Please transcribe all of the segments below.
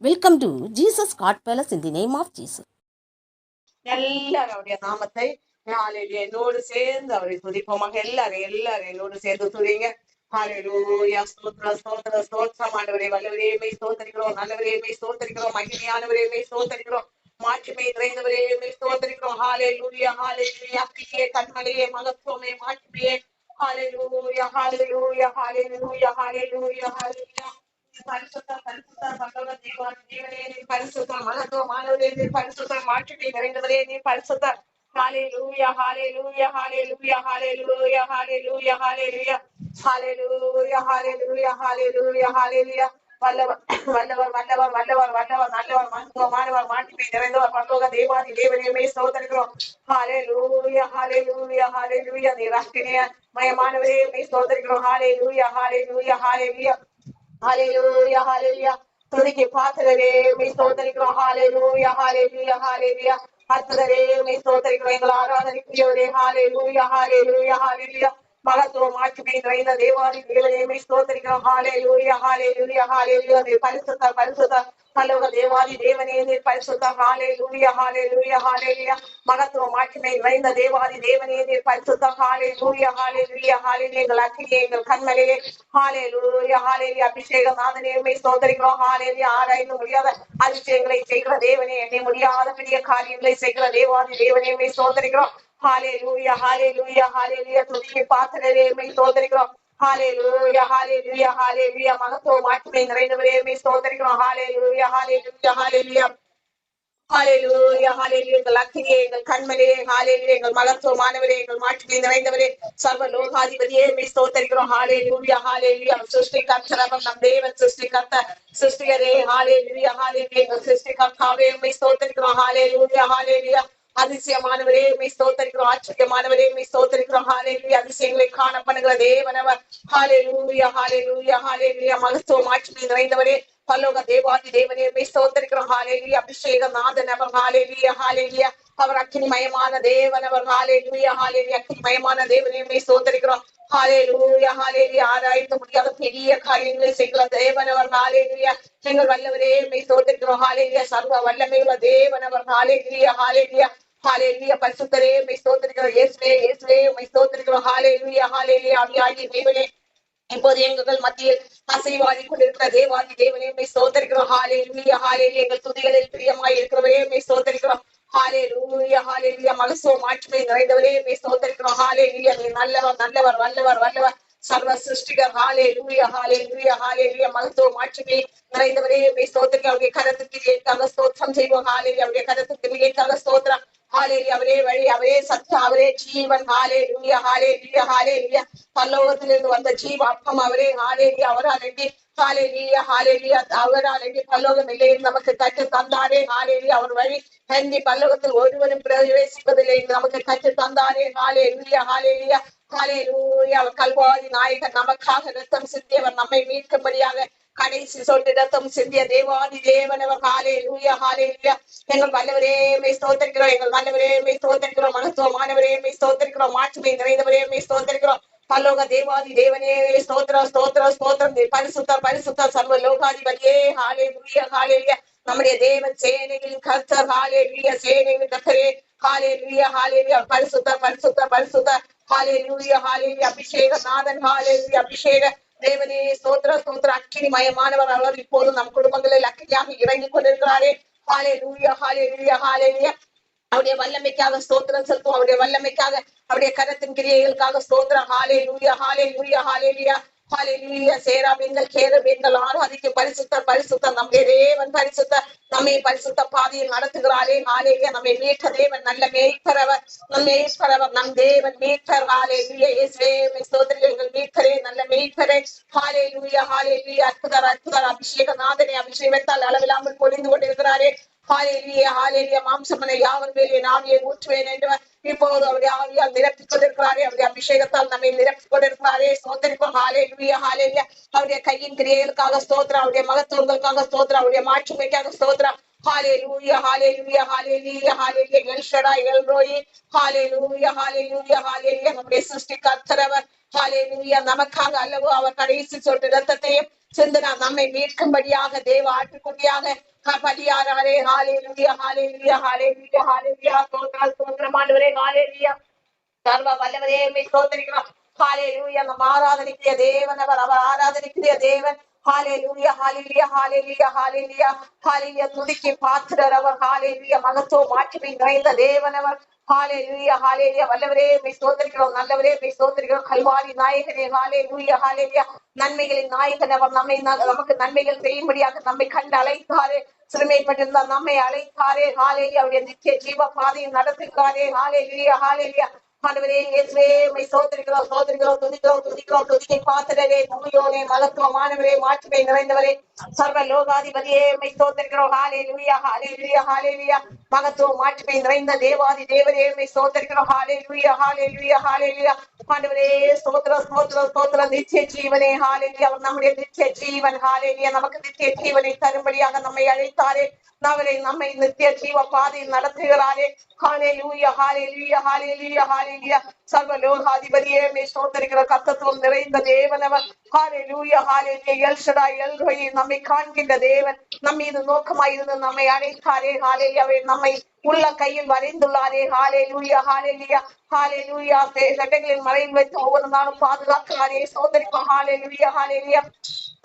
Welcome to Jesus God Palace in the name of Jesus. எல்லாரும் அவருடைய நாமத்தை என்னோடு சேர்ந்து அவரை துதிப்போமாக. எல்லாரும் என்னோடு சேர்ந்து துதிங்க. ஹalleluya. ஸ்தோத்திரம் ஸ்தோத்திரம் ஸ்தோத்திரம். ஆண்டவரே வல்லவரே மெய் ஸ்தோத்திரிக்கிறோம். நல்லவரே மெய் ஸ்தோத்திரிக்கிறோம். மகிமையானவரே மெய் ஸ்தோத்திரிக்கிறோம். மாட்சிமை நிறைந்தவரே மெய் ஸ்தோத்திரிக்கிறோம். ஹalleluya ஹalleluya. கிரியே கண்மலையே மகத்துவமே மாட்சிமையே. ஹalleluya ஹalleluya ஹalleluya ஹalleluya ஹalleluya. பரிசுத்தம் பரிசுத்தம் பகவத் தேவன் தேவனே நீ பரிசுத்தம் மகத்துவமானவரே நீ பரிசுத்தம் மாட்சிமை நிறைந்தவரே நீ பரிசுத்தம். ஹalleluya hallelujah hallelujah hallelujah hallelujah hallelujah hallelujah hallelujah hallelujah hallelujah. வல்லவர் வல்லவர் வல்லவர் வல்லவர் வல்லவர் நல்லவர் மகத்துவமானவர் மாட்சிமை நிறைந்தவர் பரலோக தேவாதி தேவனே ஸ்தோத்திரிக்கிறோம். ஹalleluya hallelujah hallelujah. நீ ரட்சணிய மயமானவரே ஸ்தோத்திரிக்கிறோம். ஹalleluya hallelujah hallelujah hallelujah hallelujah. துதிக்கு பாத்திரரே மெய் ஸ்தோத்திரிக்கிறோம். ஹalleluya hallelujah hallelujah. அற்புதரே மெய் ஸ்தோத்திரிக்கிறோம். எங்கள் ஆராதனைக்குரியவரே ஹalleluya hallelujah hallelujah. மகத்துவம் மாட்சிமை நிறைந்த தேவாதி தேவனே மெய் ஸ்தோத்திரிக்கிறோம். ஹalleluya hallelujah hallelujah. நீ பரிசுத்த பரிசுத்த பரலோக தேவாதி தேவனே நீ பரிசுத்த. ஹalleluya hallelujah hallelujah. மகத்துவம் மாட்சிமை நிறைந்த தேவாதி தேவனே நீ பரிசுத்த. ஹalleluya hallelujah hallelujah. எங்கள் அக்கினியே எங்கள் கண்மலையே ஹalleluya hallelujah. அபிஷேக நாதனே மெய் ஸ்தோத்திரிக்கிறோம். ஹalleluya. ஆராய்ந்து முடியாத அதிசயங்களை செய்கிற தேவனே, என்னை முடியாத பெரிய காரியங்களை செய்கிற தேவாதி தேவனே மெய் ஸ்தோத்திரிக்கிறோம். ஹalleluya hallelujah hallelujah. துதிக்கு பாத்திரரே மெய் ஸ்தோத்திரிக்கிறோம். ஹalleluya hallelujah hallelujah. மகத்துவம் மாட்சிமை நிறைந்தவரே மெய் ஸ்தோத்திரிக்கிறோம். ஹalleluya hallelujah hallelujah ஹalleluya hallelujah. எங்கள் அக்கினியே எங்கள் கண்மலையே ஹalleluya. எங்கள் மகத்துவமானவரே எங்கள் மாட்சிமை நிறைந்தவரே சர்வ லோகாதிபதியே மெய் ஸ்தோத்திரிக்கிறோம். ஹalleluya hallelujah. சிருஷ்டிகர்த்தர் நம் தேவன் சிருஷ்டிகர்த்தர் சிருஷ்டிகரே ஹalleluya hallelujah. எங்கள் சிருஷ்டிகர்த்தாவே மெய் ஸ்தோத்திரிக்கிறோம். ஹalleluya hallelujah. அதிசயமானவரே மெய் ஸ்தோத்திரிக்கிறோம். ஆச்சரியமானவரே மெய் ஸ்தோத்திரிக்கிறோம். ஹalleluya. அதிசயங்களை காண பண்ணுகிற தேவனவர். ஹalleluya hallelujah hallelujah. மகத்துவம் மாட்சிமை நிறைந்தவரே பரலோக தேவாதி தேவனே மெய் ஸ்தோத்திரிக்கிறோம். ஹalleluya. அபிஷேக நாதன் அவர். ஹalleluya hallelujah. அவர் அக்கினிமயமான தேவன் அவர். ஹalleluya hallelujah. அக்கினிமயமான தேவனே மெய் ஸ்தோத்திரிக்கிறோம். ஹalleluya hallelujah. ஆராய்ந்து முடியாத பெரிய காரியங்களை செய்கிற தேவன் அவர். ஹalleluya. எங்கள் வல்லவரே மெய் ஸ்தோத்திரிக்கிறோம். ஹalleluya. சர்வ வல்லமையுள்ள தேவன் அவர். ஹalleluya hallelujah hallelujah. பரிசுத்தரே மெய் ஸ்தோத்திரிக்கிறோம். இயேசுவே இயேசுவே மெய் ஸ்தோத்திரிக்கிறோம். ஹalleluya hallelujah. ஆவியாகிய தேவனே இப்போது எங்கள் மத்தியில் அசைவாடி கொண்டிருக்கிற தேவாதி தேவனே மெய் ஸ்தோத்திரிக்கிறோம். ஹalleluya hallelujah. எங்கள் துதிகளில் பிரியமாய் இருக்கிறவரே மெய் ஸ்தோத்திரிக்கிறோம். ஹalleluya hallelujah. மகத்துவம் மாட்சிமை நிறைந்தவரே மெய் ஸ்தோத்திரிக்கிறோம். ஹalleluya. நீ நல்லவர் நல்லவர் வல்லவர் வல்லவர் சர்வ சிருஷ்டிகர். ஹalleluya hallelujah hallelujah. மகத்துவம் மாட்சிமை நிறைந்தவரே மெய் ஸ்தோத்திரிக்கிறோம். அவருடைய கரத்துக்கு ஏற்காக ஸ்தோத்திரம் செய்வோம். ஹalleluya. அவருடைய கரத்துக்கு ஏற்காக ஸ்தோத்திரம். ஹalleluya. அவரே வழி அவரே சத்தியம் அவரே ஜீவன். ஹalleluya hallelujah hallelujah. பரலோகத்திலிருந்து வந்த ஜீவ அப்பம் அவரே. ஹalleluya. அவரால் அண்டி ஹalleluya hallelujah. அவரால் அண்டி பரலோகம் இல்லை நமக்கு கற்று தந்தாரே. ஹalleluya. அவர் வழி அண்டி பரலோகத்தில் ஒருவரும் பிரவேசிப்பதில்லை நமக்கு கற்று தந்தாரே. ஹalleluya hallelujah hallelujah. அவர் கல்வாரி நாயகர் நமக்காக ரத்தம் சிந்தியவர் நம்மை மீட்கும்படியாக கடைசி சொல்லி ரத்தம் சிந்திய தேவாதி தேவனவர். ஹalleluya hallelujah. எங்கள் வல்லவரே மெய் ஸ்தோத்திரிக்கிறோம். எங்கள் வல்லவரே மெய் ஸ்தோத்திரிக்கிறோம். மகத்துவமானவரே மெய் ஸ்தோத்திரிக்கிறோம். மாட்சிமை நிறைந்தவரே மெய் ஸ்தோத்திரிக்கிறோம். பரலோக தேவாதி தேவனே ஸ்தோத்திரம் ஸ்தோத்திரம் ஸ்தோத்திரம். பரிசுத்த பரிசுத்த சர்வ லோகாதிபதியே ஹalleluya hallelujah. நம்முடைய தேவன் சேனைகளின் கர்த்தர். ஹalleluya. சேனைகளின் கர்த்தரே ஹalleluya hallelujah. பரிசுத்த பரிசுத்த பரிசுத்த ஹalleluya hallelujah. அபிஷேக நாதன். ஹalleluya. அபிஷேக தேவனே ஸ்தோத்திர ஸ்தோத்திர. அக்கினி மயமானவர் அவர். இப்போது நம் குடும்பங்களில் அக்கினியாக இறங்கி கொண்டிருக்கிறாரே. ஹalleluya hallelujah hallelujah. அவருடைய வல்லமைக்காக ஸ்தோத்திரம் செலுத்தும். அவருடைய வல்லமைக்காக அவருடைய கரத்தின் கிரியைகளுக்காக ஸ்தோத்திரம். ஹalleluya hallelujah hallelujah hallelujah. சேராபீன்கள் கேருபீன்கள் ஆராதிக்கும் பரிசுத்த பரிசுத்த நம்முடைய தேவன் பரிசுத்த. நம்மை பரிசுத்த பாதையில் நடத்துகிறாரே. ஹalleluya. நம்மை மீட்க தேவன் நல்ல மேய்ப்பரவர். நம் மேய்ப்பரவர் நம் தேவன் மீட்பர். ஹalleluya. இயேசுவே ஸ்தோத்திரங்கள் மீட்பரே நல்ல மேய்ப்பரே. ஹalleluya hallelujah. அற்புதர் அற்புதர். அபிஷேக நாதனே அபிஷேகத்தால் அளவில்லாமல் பொழிந்து கொண்டிருக்கிறாரே. ஹalleluya hallelujah. மாம்சமனை யாவர் மேலே ஆவியை ஊற்றுவேன் என்றவர் இப்போது அவருடைய ஆவியால் நிரப்பிக் கொண்டிருக்கிறாரே. அவருடைய அபிஷேகத்தால் நம்மை நிரப்பிக் கொண்டிருக்கிறாரே. ஸ்தோத்திரிப்போம். ஹalleluya hallelujah. அவருடைய கையின் கிரியைகளுக்காக ஸ்தோத்திரம். அவருடைய மகத்துவங்களுக்காக ஸ்தோத்திரம். அவருடைய மாட்சிமைக்காக ஸ்தோத்திரம். hallelujah hallelujah hallelujah hallelujah. L Shaddai El Roi. hallelujah hallelujah hallelujah. நம்முடைய சிருஷ்டி கர்த்தரவர். hallelujah. நமக்காக அல்லவோ அவர் கடைசி சொட்டு ரத்தத்தையும் சிந்தனா நம்மை மீட்கும்படியாக தேவ ஆட்டுக்குட்டியாக பலியாராரே. ஹalleluya ஹalleluya ஹalleluya ஹalleluya. ஸ்தோத்திரம் ஸ்தோத்திரம் ஆண்டவரே. ஹalleluya. சர்வ வல்லவரே ஸ்தோத்திரிக்கிறோம். ஹalleluya. நம்ம ஆராதனைக்குரிய தேவன் அவர். அவர் ஆராதனைக்குரிய தேவன். ஹalleluya ஹalleluya ஹalleluya ஹalleluya ஹalleluya. துதிக்கு பாத்திரர் அவர். ஹalleluya. மகத்துவம் மாட்சிமை நிறைந்த தேவன் அவர். ஹalleluya ஹalleluya. வல்லவரே ஸ்தோத்திரிக்கிறோம். நல்லவரே ஸ்தோத்திரிக்கிறோம். கல்வாரி நாயகனே. ஹalleluya ஹalleluya. நன்மைகளின் நாயகன் அவர். நமக்கு நன்மைகள் செய்யும்படியாக நம்மை கண்டு அழைத்தாரே. சிறுமைப்பட்டிருந்தால் நம்மை அழைத்தாரே. ஹalleluya. அவருடைய நித்திய ஜீவ பாதையை நடத்துகிறாரே. ஹalleluya ஹalleluya. ஆண்டவரே இயேசுவே உம்மை ஸ்தோத்திரிக்கிறோம் ஸ்தோத்திரிக்கிறோம் துதிக்கிறோம் துதிக்கிறோம். துதிக்கை பாத்திரரே, துதியோனே, மகத்துவமானவரே, மாட்சிமை நிறைந்தவரே, சர்வ லோகாதிபதியே உம்மை ஸ்தோத்திரிக்கிறோம். ஹalleluya ஹalleluya ஹalleluya. மகத்துவம் மாட்சிமை நிறைந்த தேவாதி தேவரே உம்மை ஸ்தோத்திரிக்கிறோம். ஹalleluya ஹalleluya ஹalleluya. ஆண்டவரே ஸ்தோத்திரம் ஸ்தோத்திரம் ஸ்தோத்திரம். நித்திய ஜீவனே. ஹalleluya. அவர் நம்முடைய நித்திய ஜீவன். ஹalleluya. நமக்கு நித்திய ஜீவனை தரும்படியாக நம்மை அழைத்தாரே. நம்மை நித்திய ஜீவ பாதையில் நடத்துகிறாரே. ஹalleluya ஹalleluya ஹalleluya ஹalleluya. சர்வ லோகாதிபதியே உம்மை ஸ்தோத்திரிக்கிற கர்த்தத்துவம் நிறைந்த தேவன் அவர். ஹalleluya ஹalleluya. எல் ஷடாய் எல் ரோயி நம்மை காண்கின்ற தேவன். நம் மீது நோக்கமாயிருந்து நம்மை அழைத்தாரே. ஹalleluya. நம்மை உள்ள கையில் வரைந்துள்ளாரே. ஹalleluya ஹalleluya ஹalleluya. சட்டைகளின் மறையில் வைத்து ஒவ்வொரு நாளும் பாதுகாக்கிறாரே. ஸ்தோத்திரிப்போம். ஹalleluya ஹalleluya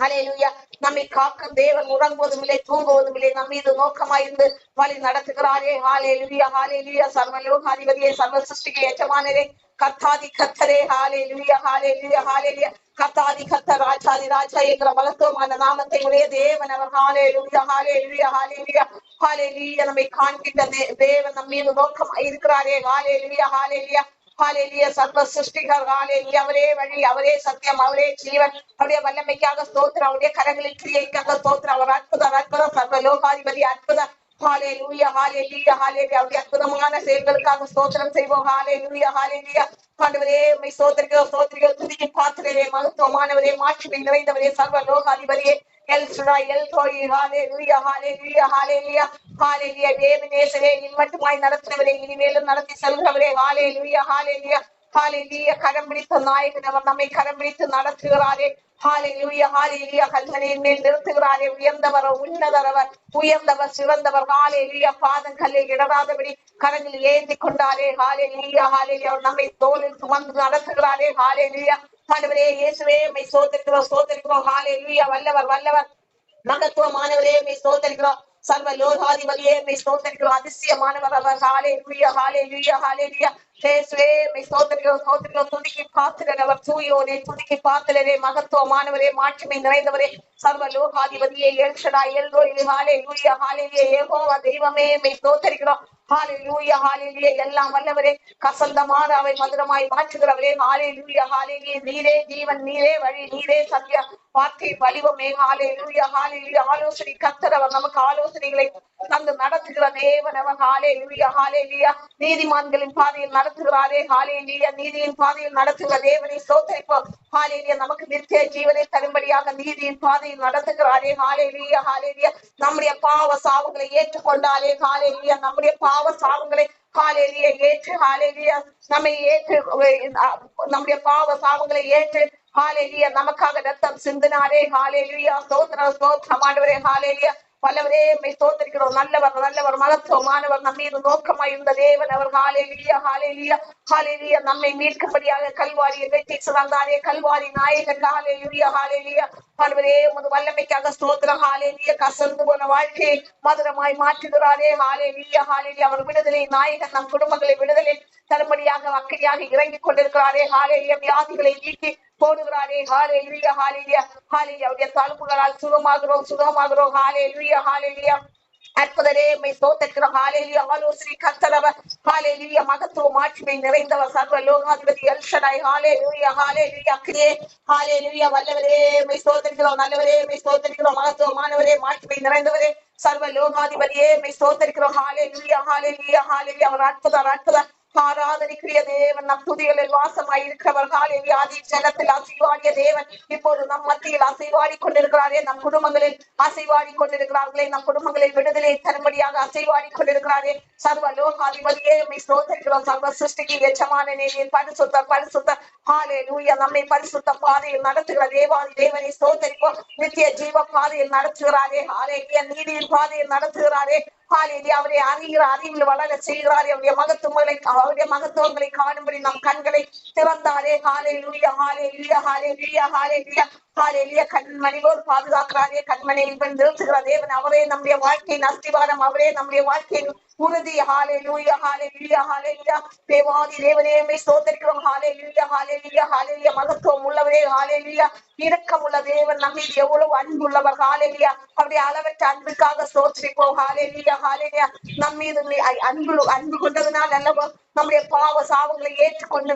ஹalleluya. நம்மை காக்கும் தேவன் உறங்குவதும் இல்லை தூங்குவதும் இல்லை. நம் மீது நோக்கமாயிருந்து வழி நடத்துகிறாரே. ஹalleluya ஹalleluya. சர்வ லோகாதிபதியே, சர்வ சிருஷ்டிக்கு எஜமானரே, கர்த்தாதி கர்த்தரே. ஹalleluya ஹalleluya ஹalleluya. கர்த்தாதி கர்த்தர், ராஜாதி ராஜா என்கிற மகத்துவமான நாமத்தை உடைய தேவன் அவர். ஹalleluya ஹalleluya ஹalleluya ஹalleluya. நம்மை காண்கின்ற தேவன் நம் மீது நோக்கமாய் இருக்கிறாரே. ஹalleluya ஹalleluya ஹalleluya. சர்வ சிருஷ்டிகர். ஹalleluya. அவரே வழி, அவரே சத்தியம், அவரே ஜீவன். அவருடைய வல்லமைக்காக ஸ்தோத்திரம். அவருடைய கரங்களின் கிரியைக்காக ஸ்தோத்திரம். அவர் அற்புதம் அற்புதம். சர்வ லோகாதிபதி அற்புதம். ஹalleluya ஹalleluya ஹalleluya. அவருடைய அற்புதமான செயல்களுக்காக ஸ்தோத்திரம் செய்வோம். ஹalleluya ஹalleluya. ஆண்டவரே உம்மை ஸ்தோத்திரிக்கிறோம் ஸ்தோத்திரிக்கிறோம். துதிக்கு பாத்திரரே, மகத்துவமானவரே, மாட்சிமை நிறைந்தவரே, சர்வ லோகாதிபதியே, L Shaddai El Roi. Hallelujah hallelujah hallelujah ஹalleluya. தேவனேசரே, இம்மட்டுமாய் நடத்துகிறவரே, இனிமேலும் நடத்தி செல்கிறவரே. ஹalleluya ஹalleluya ஹalleluya. கரம் பிடித்த நாயகன் அவர். நம்மை கரம் பிடித்து நடத்துகிறாரே. ஹalleluya ஹalleluya. கல்மனையின் மேல் நிறுத்துகிறாரே. உயர்ந்தவர் உன்னதர் அவர். உயர்ந்தவர் சிறந்தவர். ஹalleluya. பாதம் கல்லில் இடராதபடி கரங்களில் ஏந்தி கொண்டாரே. ஹalleluya ஹalleluya. அவர் நம்மை தோளில் சுமந்து நடத்துகிறாரே. ஹalleluya. ஆண்டவரே இயேசுவே உம்மை ஸ்தோத்திரிக்கிறோம் ஸ்தோத்திரிக்கிறோம். ஹalleluya. வல்லவர் வல்லவர், மகத்துவமானவரே உம்மை ஸ்தோத்திரிக்கிறோம். சர்வ லோகாதிபதியே உம்மை ஸ்தோத்திரிக்கிறோம். அதிசயமானவர் அவர். ஹalleluya ஹalleluya ஹalleluya. இயேசுவே உம்மை ஸ்தோத்திரிக்கிறோம் ஸ்தோத்திரிக்கிறோம். துதிக்கு பாத்திரர் அவர். தூயோனே, துதிக்கு பாத்திரரே, மகத்துவமானவரே, மாட்சிமை நிறைந்தவரே, சர்வ லோகாதிபதியே, L Shaddai El Roi. Hallelujah ஹalleluya. யெகோவா தெய்வமே உம்மை ஸ்தோத்திரிக்கிறோம். ஹalleluya ஹalleluya. எல்லாம் வல்லவரே, கசந்த மாறாவை மதுரமாய் மாற்றுகிறவரே. ஹalleluya ஹalleluya. நீரே ஜீவன், நீரே வழி, நீரே சத்தியம், வார்த்தை வடிவமே. ஹalleluya ஹalleluya. ஆலோசனை கர்த்தர் அவர். நமக்கு ஆலோசனைகளை தந்து நடத்துகிற தேவன் அவர். ஹalleluya ஹalleluya. நீதிமான்களின் பாதையில் நடத்துகிறாரே. ஹalleluya. நீதியின் பாதையில் நடத்துகிற தேவனை ஸ்தோத்திரிப்போம். ஹalleluya. நமக்கு நித்திய ஜீவனை தரும்படியாக நீதியின் பாதையில் நடத்துகிறாரே. ஹalleluya ஹalleluya. நம்முடைய பாவ சாவுகளை ஏற்றுக்கொண்டாலே. ஹalleluya. நம்முடைய பாவ சாவுகளை ஹalleluya ஏற்று, ஹalleluya நம்மை ஏற்று, நம்முடைய பாவ சாவுகளை ஏற்று, ஹalleluya நமக்காக ரத்தம் சிந்தினாரே. ஹalleluya. ஸ்தோத்திரம் ஸ்தோத்திரம் ஆண்டவரே. ஹalleluya. வல்லவரே உம்மை ஸ்தோத்திரிக்கிறோம். நல்லவர் நல்லவர், மகத்துவமானவர், நம் மீது நோக்கமாய் இருந்த தேவன் அவர். ஹalleluya ஹalleluya ஹalleluya. நம்மை மீட்கும்படியாக கல்வாரியை வெற்றி சிறந்தாரே. கல்வாரி நாயகன். ஹalleluya ஹalleluya. ஆண்டவரே உமது வல்லமைக்காக ஸ்தோத்திரம். ஹalleluya. கசந்து போன வாழ்க்கையை மதுரமாய் மாற்றுகிறாரே. ஹalleluya ஹalleluya. அவர் விடுதலை நாயகன். நம் குடும்பங்களை விடுதலை தரும்படியாக அக்கறையாக இறங்கிக் கொண்டிருக்கிறாரே. ஹalleluya. வியாதிகளை நீக்கி போடுகிறாரே. ஹalleluya ஹalleluya ஹalleluya. அவருடைய தழும்புகளால் சுகமாகிறோம் சுகமாகிறோம். ஹalleluya ஹalleluya. அற்புதரே உம்மை ஸ்தோத்திரிக்கிறோம். ஹalleluya. ஆலோசனை கர்த்தர் அவர். ஹalleluya. மகத்துவம் மாட்சிமை நிறைந்தவர். சர்வ லோகாதிபதி எல் ஷடாய். ஹalleluya ஹalleluya. கிரியே ஹalleluya. வல்லவரே உம்மை ஸ்தோத்திரிக்கிறோம். நல்லவரே உம்மை ஸ்தோத்திரிக்கிறோம். மகத்துவமானவரே, மாட்சிமை நிறைந்தவரே, சர்வ லோகாதிபதியே உம்மை ஸ்தோத்திரிக்கிறோம். ஹalleluya ஹalleluya ஹalleluya. அவர் அற்புதர் அற்புதர், ஆராதனைக்குரிய தேவன் நம் துதிகளில் வாசமாய் இருக்கிறவர். ஹalleluya. ஆதி ஜனத்தில் அசைவாடிய தேவன் இப்போது நம் மத்தியில் அசைவாடி கொண்டிருக்கிறாரே. நம் குடும்பங்களில் அசைவாடி கொண்டிருக்கிறார்களே. நம் குடும்பங்களில் விடுதலை தரும்படியாக அசைவாடி கொண்டிருக்கிறாரே. சர்வ லோகாதிபதியே உம்மை ஸ்தோத்திரிக்கிறோம். சர்வ சிருஷ்டிக்கு எஜமானனே நீர் பரிசுத்தர் பரிசுத்தர். ஹalleluya. நம்மை பரிசுத்த பாதையில் நடத்துகிற தேவாதி தேவனை ஸ்தோத்திரிப்போம். நித்திய ஜீவ பாதையில் நடத்துகிறாரே. ஹalleluya. நீதியின் பாதையில் நடத்துகிறாரே. ஹalleluya. அவரை அறிகிற அறிவில் வளர செய்கிறாரே. அவருடைய மகத்துவங்களை காணும்படி நம் கண்களை திறந்தாரே. ஹalleluya ஹalleluya ஹalleluya ஹalleluya ஹalleluya. கண்மணி போல் பாதுகாக்கிறாரே. கண்மணியில் நிறுத்துகிற தேவன் அவரே. நம்முடைய வாழ்க்கையின் அஸ்திவாரம் அவரே. நம்முடைய வாழ்க்கையின் உறுதி. ஹalleluya ஹalleluya ஹalleluya. தேவாதி தேவனே உம்மை ஸ்தோத்திரிக்கிறோம். ஹalleluya ஹalleluya ஹalleluya. மகத்துவம் உள்ளவரே. ஹalleluya. இரக்கம் உள்ள தேவன் நம்ம மீது எவ்வளவு அன்புள்ளவர். ஹalleluya. அவருடைய அளவற்ற அன்புக்காக ஸ்தோத்திரிப்போம். ஹalleluya ஹalleluya. நம் மீது அன்பு கொண்டதனால் அல்லவோ நம்முடைய பாவ சாபங்களை ஏற்றுக்கொண்டு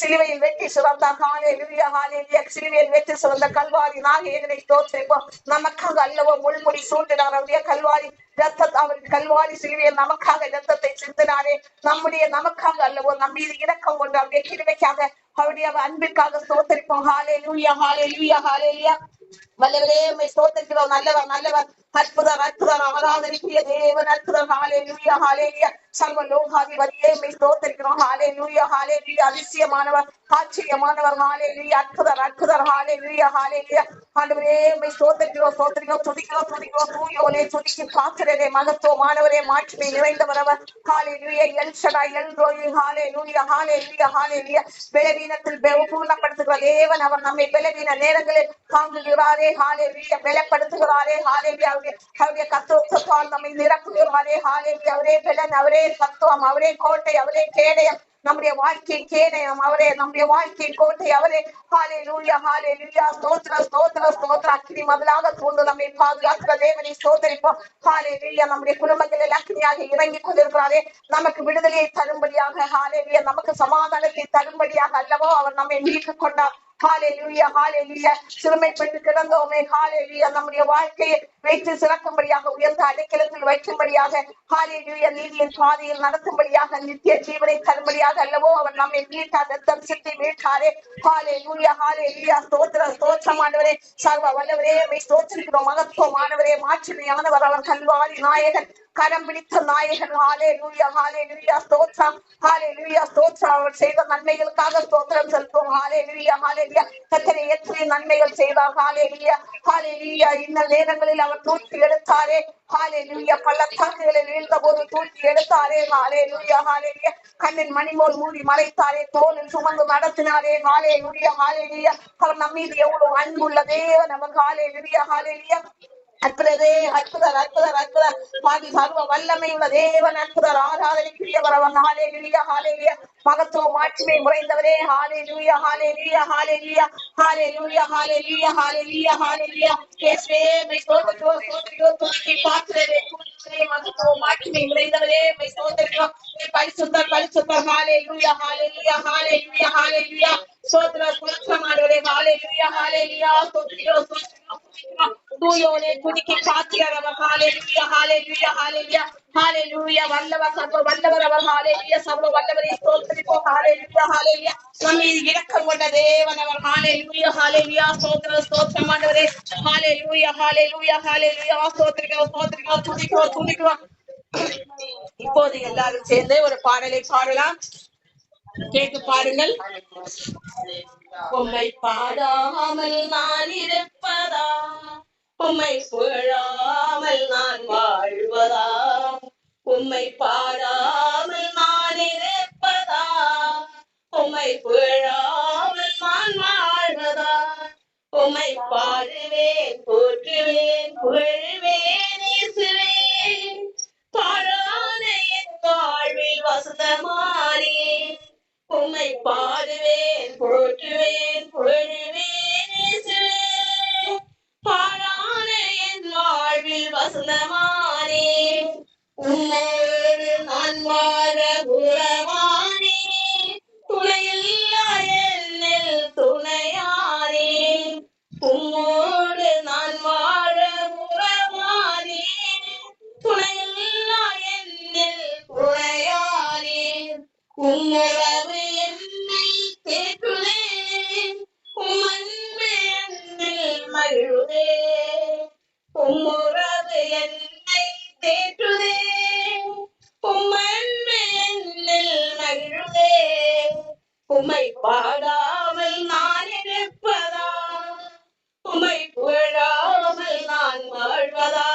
சிலுவையில் வெற்றி சுரந்தார். ஹalleluya ஹalleluya. சிலுவையில் வெற்றி சுரந்த கல்வாரி நாயகனை ஸ்தோத்திரிப்போம். நமக்காக அல்லவோ முள்முடி சூட்டினார். அவருடைய கல்வாரி ரத்தத்தை அவருக்கு கல்வாரி சிலுவையில் நமக்காக ரத்தத்தை சிந்தினாரே. நமக்காக அல்லவோ நம் மீது இரக்கம் கொண்டு அவருடைய கிருபைக்காக அவருடைய அன்பிற்காக ஸ்தோத்திரிப்போம். ஹalleluya ஹalleluya ஹalleluya. வல்லவரே உம்மை ஸ்தோத்திரிக்கிறோம். நல்லவர் நல்லவர். அற்புதர் அற்புதர். ஆராதனைக்குரிய தேவன் அற்புதர். ஹalleluya ஹalleluya. சர்வ லோகாதிபதியே உம்மை ஸ்தோத்திரிக்கிறோம். ஹalleluya ஹalleluya. அதிசயமானவர் ஆச்சரியமானவர். ஹalleluya. அற்புதர் அற்புதர். ஹalleluya ஹalleluya. ஆண்டவரே உம்மை ஸ்தோத்திரிக்கிறோம் ஸ்தோத்திரிக்கிறோம் துதிக்கிறோம் துதிக்கிறோம். தூயோனே துதிக்கு பாத்திரரே. மகத்துவமானவரே. மாட்சிமை நிறைந்தவர் அவர். Hallelujah. El Shaddai El Roi. Hallelujah hallelujah hallelujah. பலவீனத்தில் பூர்ணப்படுத்துகிற தேவன் அவர். நம்மை பலவீன நேரங்களில் தாங்குகிறாரே. ஹalleluya. பலப்படுத்துகிறாரே. ஹalleluya. அவருடைய கர்த்தத்துவத்தால் நம்மை நிரப்புகிறாரே. ஹalleluya. அவரே பலன் அவரே சத்துவம் அவரே கோட்டை அவரே கேடயம். நம்முடைய வாழ்க்கை கேடயம் அவரே. நம்முடைய வாழ்க்கை கோட்டை அவரே. ஹalleluya ஹalleluya. ஸ்தோத்திரம் ஸ்தோத்திரம் ஸ்தோத்திரம். அக்கினி முதலாக தூண்டு நம்மை பாதுகாக்கிற தேவனை ஸ்தோத்திரிப்போம். ஹalleluya. நம்முடைய குடும்பங்களில் அக்கினியாக இறங்கி கொண்டிருக்கிறாரே. நமக்கு விடுதலையை தரும்படியாக. ஹalleluya. நமக்கு சமாதானத்தை தரும்படியாக அல்லவோ அவர் நம்மை மீட்டுக் கொண்டார். ஹalleluya ஹalleluya. சிறுமைப்பட்டு கிடந்தோமே. ஹalleluya. நம்முடைய வாழ்க்கையை வைத்து சிறக்கும்படியாக உயர்ந்த அடைக்கலத்தில் வைக்கும்படியாக. ஹalleluya. நீதியின் பாதையில் நடத்தும்படியாக நித்திய ஜீவனை தரும்படியாக அல்லவோ அவர் நம்மை மீட்டார். ரத்தம் சிந்தி மீட்டாரே. ஹalleluya ஹalleluya. ஸ்தோத்திரம் ஸ்தோத்திரம் ஆண்டவரே. சர்வ வல்லவரே உம்மை ஸ்தோத்திரிக்கிறோம். மகத்துவமானவரே. மாட்சிமையானவர் அவர். கல்வாரி நாயகன் கரம் பிடித்த நாயகன். ஹalleluya ஹalleluya. ஸ்தோத்திரம் ஹalleluya ஸ்தோத்திரம். அவர் செய்த நன்மைகளுக்காக ஸ்தோத்திரம் செலுத்துவோம். ஹalleluya ஹalleluya. கர்த்தரே எத்தனை நன்மைகள் செய்தார். ஹalleluya ஹalleluya. இந்த நேரங்களில் அவர் தூக்கி எடுத்தாரே. ஹalleluya. பள்ளத்தாக்குகளில் வீழ்ந்த போது தூக்கி எடுத்தாரே. ஹalleluya ஹalleluya. கண்ணின் மணிமோல் மூடி மறைத்தாரே. தோளில் சுமந்து நடத்தினாரே. ஹalleluya ஹalleluya. அவர் நம் மீது எவ்வளவு அன்புள்ள தேவன் அவர். ஹalleluya ஹalleluya. அற்புதரே அற்புதர் அற்புதர் அற்புதர். பாதி சர்வ வல்லமை உள்ள தேவன் அற்புதர். ஆராதனைக்குரியவர் அவர். ஹalleluya ஹalleluya. மகத்துவ மாட்சிமை முறைந்தவரே. ஹalleluya hallelujah hallelujah hallelujah hallelujah hallelujah ஹalleluya. இயேசுவே உம்மை ஸ்தோத்திரிக்கிறோம் ஸ்தோத்திரிக்கிறோம். துதிக்கு பாத்திரரே. மகத்துவ மாட்சிமை முறைந்தவரே உம்மை ஸ்தோத்திரிக்கிறோம். பரிசுத்தர் பரிசுத்தர். ஹalleluya ஹalleluya ஹalleluya ஹalleluya. ஸ்தோத்திரம் ஸ்தோத்திரம் ஆண்டவரே. ஹalleluya ஹalleluya. ஸ்தோத்திரிக்கிறோம் ஸ்தோத்திரிக்கிறோம் ஸ்தோத்திரிக்கிறோம். தூயோனே துதிக்கு பாத்திரரவர். ஹalleluya ஹalleluya ஹalleluya ஹalleluya. வல்லவர் சர்வ வல்லவர் அவர். ஹalleluya. சர்வ வல்லவரை ஸ்தோத்திரிப்போம். ஹalleluya ஹalleluya. நம்மை இரக்கம் கொண்ட தேவன் அவர். ஹalleluya ஹalleluya. ஸ்தோத்திரம் ஸ்தோத்திரம் ஆண்டவரே. ஹalleluya ஹalleluya ஹalleluya. ஸ்தோத்திரிக்கிறோம் ஸ்தோத்திரிக்கிறோம் துதிக்கிறோம் துதிக்கிறோம். இப்போது எல்லாரும் சேர்ந்து ஒரு பாடலை பாடலாம். கேட்டு பாருங்கள். உம்மை பாடாமல் நான் இருப்பதா, உம்மை புகழாமல் நான் வாழ்வதா, உம்மை பாடாமல் நான் இருப்பதா, உம்மை புகழாமல் நான் வாழ்வதா, உம்மை பாடுவேன் போற்றுவேன் புகழ்வேன் இயேசுவே, பாழான என் வாழ்வில் வசந்தமானே, உம்மை பாடுவேன் போற்றுவேன் புகழ்வேன் இயேசுவே, பாழான என் வாழ்வில் வசந்தமானே, உம்மோடு நான் வாழ உறவானே, துணையில்லா என்னில் துணையானே, உம்மோடு நான் வாழ உறவானே, துணையில்லா என்னில் துணையானே, உம்முறவு என்னை தேற்றுதே, உம்மன்மை என்னில் மகிழுதே. உம்மை பாடாமல் நான் இருப்பதா, உம்மை புகழாமல் நான் வாழ்வதா.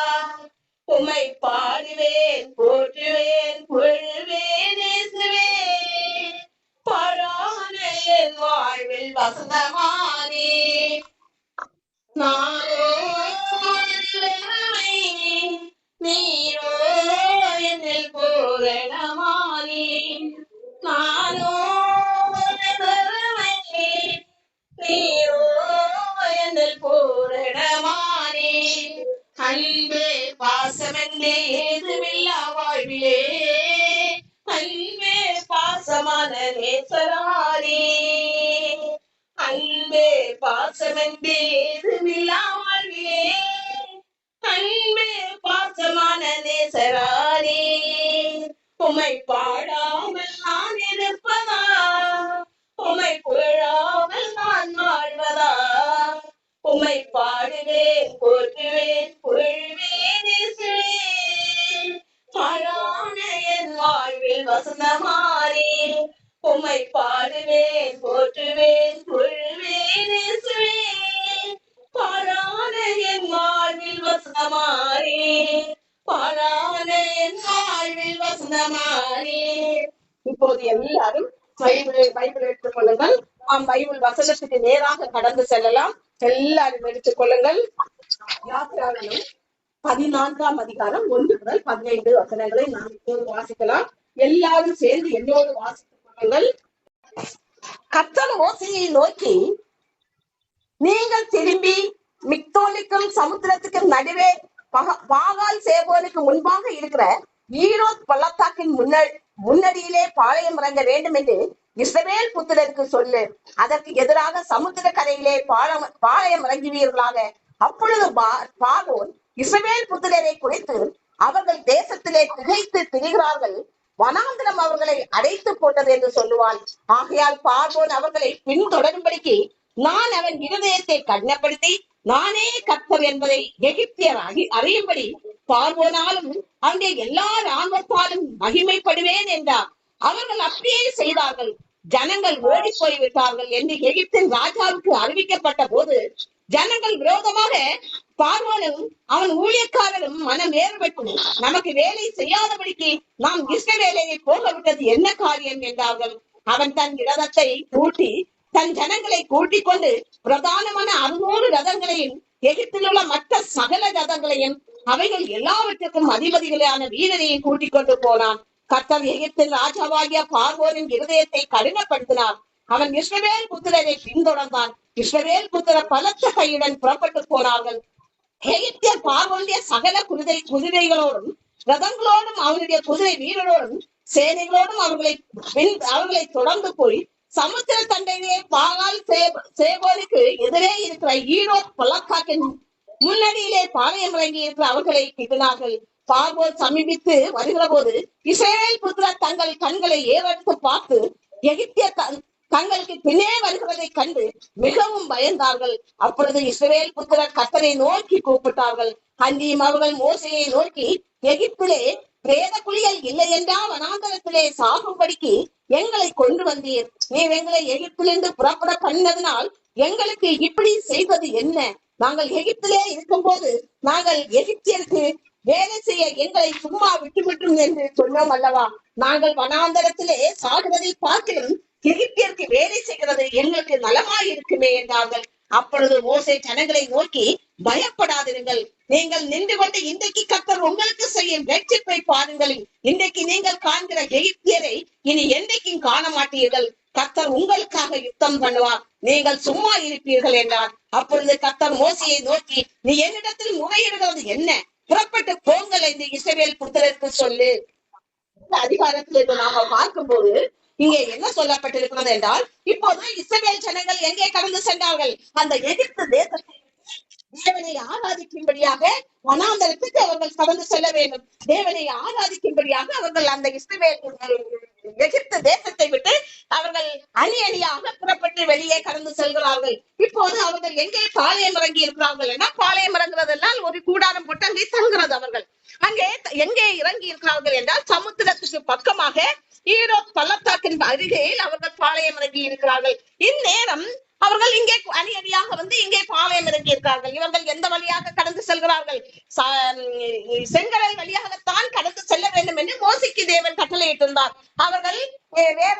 உம்மை பாடுவேன், போற்றுவேன், புகழ்வேன் இயேசுவே. பாழான என் வாழ்வில் வசந்தமானே. நானோ வெறுமை, நீரோ என்னில் பூரணமானே. நானோ வெறுமை, நீரோ என்னில் பூரணமானே. அன்பே பாசமென்றே ஏதுமில்லா வாழ்விலே, அன்பே பாசமான நேசரானே. அன்பே பாசமென்றே ஏதுமில்லா வாழ்விலே, அன்பே பாசமான நேசரானே. உம்மை பாடாமல் நான் இருப்பதா, உம்மை புகழாமல் நான் வாழ்வதா. உம்மை பாடுவேன், போற்றுவேன், புகழ்வேன் இயேசுவே. பாழான என் வாழ்வில் வசந்தமானே. உம்மை பாடுவேன், போற்றுவேன், புகழ்வேன் இயேசுவே. பாழான என் வாழ்வில் வசந்தமானே. பாழான என் வாழ்வில் வசந்தமானே. இப்போது எல்லாரும் பைபிள் எடுத்துக் கொள்ளுங்கள். நாம் பைபிள் வசனத்துக்கு நேராக கடந்து செல்லலாம். எல்லாரும் எடுத்துக் கொள்ளுங்கள். யாத்திராகமம் 14ஆம் அதிகாரம் 1 முதல் 15 வசனங்களை நாம் இப்போது வாசிக்கலாம். எல்லாரும் சேர்ந்து என்னோடு வாசித்துக் கொள்ளுங்கள். கர்த்தர் மோசேயை நோக்கி, நீங்கள் திரும்பி மிக்தோலுக்கும் சமுத்திரத்துக்கும் நடுவே பாகால் சேபோனுக்கு முன்பாக இருக்கிற ஈரோத் பள்ளத்தாக்கின் முன்னடியிலே பாளையம் இறங்க வேண்டும் என்று இஸ்ரவேல் புத்திரருக்கு சொல்லு. அதற்கு எதிராக சமுத்திர கரையிலே பாளையம் இறங்குவீர்களாக. அப்பொழுது பார்வோன் இஸ்ரவேல் புத்திரரை குறித்து, அவர்கள் தேசத்திலே திகைத்து திரிகிறார்கள், வனாந்திரம் அவர்களை அடைத்து போட்டது என்று சொல்லுவான். ஆகையால் பார்வோன் அவர்களை பின்தொடரும்படிக்கு நான் அவன் இருதயத்தை கடினப்படுத்தி, நானே கர்த்தர் என்பதை எகிப்தியர் அறியும்படி பார்வோனாலும் அங்கே எல்லா ராணுவத்தாலும் மகிமைப்படுவேன் என்றார். அவர்கள் அப்படியே செய்தார்கள். ஜனங்கள் ஓடி போய்விட்டார்கள் என்று எகிப்தின் ராஜாவுக்கு அறிவிக்கப்பட்ட போது, ஜனங்கள் விரோதமாக பார்வோனும் அவன் ஊழியக்காரரும் மனம் ஏற்பட்டு, நமக்கு வேலை செய்யாதபடிக்கு நாம் இஸ்ரவேலை போக விட்டது என்ன காரியம் என்றார்கள். அவன் தன் ரதத்தை கூட்டி தன் ஜனங்களை கூட்டிக் கொண்டு பிரதானமான 600 ரதங்களையும் எகிப்தில் உள்ள மற்ற சகல ரதங்களையும் அவைகள் எல்லாவற்றுக்கும் அதிபதிகளான வீரரையும் கூட்டிக் கொண்டு போனான். கர்த்தர் எகிப்தின் ராஜாவாகிய பார்வோனின் இருதயத்தை கடினப்படுத்தினார். அவன் இஸ்ரவேல் புத்திரரை பின்தொடர்ந்தான். இஸ்ரவேல் புத்திரர் பலத்த கையுடன் புறப்பட்டு போனார்கள். எகிப்தியர் பார்வோனுடைய சகல குதிரைகளோடும் ரதங்களோடும் அவனுடைய குதிரை வீரரோடும் சேனைகளோடும் அவர்களை தொடர்ந்து போய் சமுத்திர தண்டையிலே பாகால் சேபோனுக்கு எதிரே இருக்கிற ஈரோத் பள்ளத்தாக்கின் முன்னடியிலே பாளையம் இறங்கி இருக்கிற அவர்களை கிட்டினார்கள். பார்வோன் சமீபித்து வருகிற போது இஸ்ரவேல் புத்திரர் தங்கள் கண்களை ஏறெடுத்து பார்த்து, எகிப்தியர் தங்களுக்கு பின்னே வருகிறதை கண்டு மிகவும் பயந்தார்கள். அப்பொழுது இஸ்ரவேல் புத்திரர் கர்த்தரை நோக்கி கூப்பிட்டார்கள். அன்றியும் அவர்கள் மோசேயை நோக்கி, எகிப்திலே பிரேத குழிகள் இல்லை என்றால் வனாந்தரத்திலே சாகும்படிக்கு எங்களை கொண்டு வந்தீர். நீர் எங்களை எகிப்திலிருந்து புறப்பட பண்ணினதினால் எங்களுக்கு இப்படி செய்வது என்ன? நாங்கள் எகிப்திலே இருக்கும் போது நாங்கள் எகிப்தியருக்கு வேலை செய்ய எங்களை சும்மா விட்டுவிட்டோம் என்று சொன்னோம் அல்லவா? நாங்கள் வனாந்தரத்திலே சாகுவதை பார்க்கிறோம், எகிப்தியருக்கு வேலை செய்கிறது எங்களுக்கு நலமாயிருக்குமே என்றார்கள். அப்பொழுது மோசே ஜனங்களை நோக்கி, பயப்படாதிருங்கள், நீங்கள் நின்று கொண்டு இன்றைக்கு கர்த்தர் உங்களுக்கு செய்யும் ரட்சிப்பை பாருங்கள். இன்றைக்கு நீங்கள் காண்கிற எகிப்தியரை இனி என்றைக்கும் காண மாட்டீர்கள். கர்த்தர் உங்களுக்காக யுத்தம் பண்ணுவார், நீங்கள் சும்மா இருப்பீர்கள் என்றார். அப்பொழுது கர்த்தர் மோசேயை நோக்கி, நீ என்னிடத்தில் முறையிடுகிறது என்ன? புறப்பட்டு போங்கள் என்று இஸ்ரவேல் புத்திரருக்கு சொல்லு. இந்த அதிகாரத்தில் நாம பார்க்கும்போது இங்கே என்ன சொல்லப்பட்டிருக்கிறது என்றால், இப்போது இஸ்ரவேல் ஜனங்கள் எங்கே கடந்து சென்றார்கள்? அந்த எகிப்து தேசத்தை தேவனை ஆராதிக்கும்படியாக வனாந்தரத்துக்கு அவர்கள் கடந்து செல்ல வேண்டும். தேவனை ஆராதிக்கும்படியாக அவர்கள் அந்த எகிப்து தேசத்தை விட்டு அவர்கள் அணி அணியாக புறப்பட்டு வெளியே கடந்து செல்கிறார்கள். இப்போது அவர்கள் எங்கே பாளையம் இறங்கி இருக்கிறார்கள் என, பாளையம் இறங்குறதெல்லாம் ஒரு கூடாரம் போட்டு அங்கே தங்குறது. அவர்கள் அங்கே எங்கே இறங்கி இருக்கிறார்கள் என்றால் சமுத்திரத்துக்கு பக்கமாக ஈரோத் பள்ளத்தாக்கின் அருகையில் அவர்கள் பாளையம் இறங்கி இருக்கிறார்கள். இந்நேரம் அவர்கள் இங்கே அணி அணியாக வந்து இங்கே பாளையம் இறங்கி இருக்கிறார்கள். இவர்கள் எந்த வழியாக கடந்து செல்கிறார்கள்? செங்கடல் வழியாகத்தான் கடந்து செல்ல வேண்டும் என்று மோசேக்கு தேவன் கட்டளையிட்டிருந்தார். அவர்கள் வேற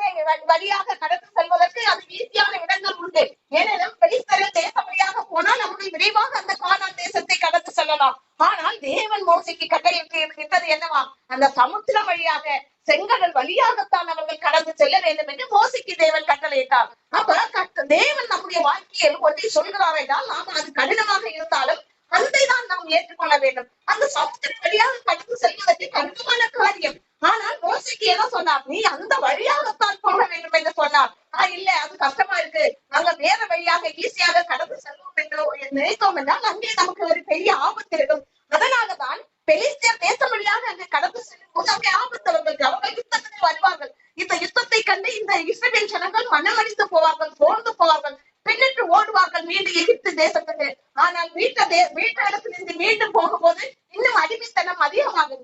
வழியாக கடந்து செல்வதற்கு அது ஈஸியான இடங்கள் உண்டு. ஏனெனும் பெலிஸ்தரின் தேசம் வழியாக போனால் அவர்கள் விரைவாக அந்த கானான் தேசத்தை கடந்து செல்லலாம். ஆனால் தேவன் மோசேக்கு கட்டளையிட்டது என்னவா? அந்த சமுத்திரம் வழியாக செங்கடல் வழியாகத்தான் அவர்கள் கடந்து செல்ல வேண்டும் என்று மோசேக்கு தேவன் கட்டளையிட்டார். அப்ப தேவன் நம்முடைய வாழ்க்கையில் ஒன்றை சொல்கிறார் என்றால் நாம் அது கடினமாக இருந்தாலும் அதை தான் நாம் ஏற்றுக்கொள்ள வேண்டும். அந்த சமுத்திரம் வழியாக கடந்து செல்வதற்கு கடினமான காரியம். ஆனால் மோசேக்கு என்ன சொன்னார்? நீ அந்த வழியாகத்தான் போக வேண்டும் என்று சொன்னார். இல்ல அது கஷ்டமா இருக்கு, நாங்க வேற வழியாக ஈஸியாக கடந்து செல்வோம் என்று நினைத்தோம் என்றால் அங்கே நமக்கு ஒரு பெரிய ஆபத்து இருக்கும். அதனாலதான் பெலிஸ்தியர் தேசம் வழியாக அங்கே கடந்து செல்லும் போது அங்கே ஆபத்து அவர்கள் யுத்தத்துக்கு வருவார்கள். இந்த யுத்தத்தை கண்டு இந்த இஸ்ரவேல் ஜனங்கள் மனமடித்து போவார்கள், சோர்ந்து போவார்கள், பின்னிட்டு ஓடுவார்கள் மீண்டும் எகிப்து தேசத்துக்கு. ஆனால் வீட்டு இடத்திலிருந்து மீண்டும் போகும்போது இன்னும் அடிமைத்தனம் அதிகமாகும்.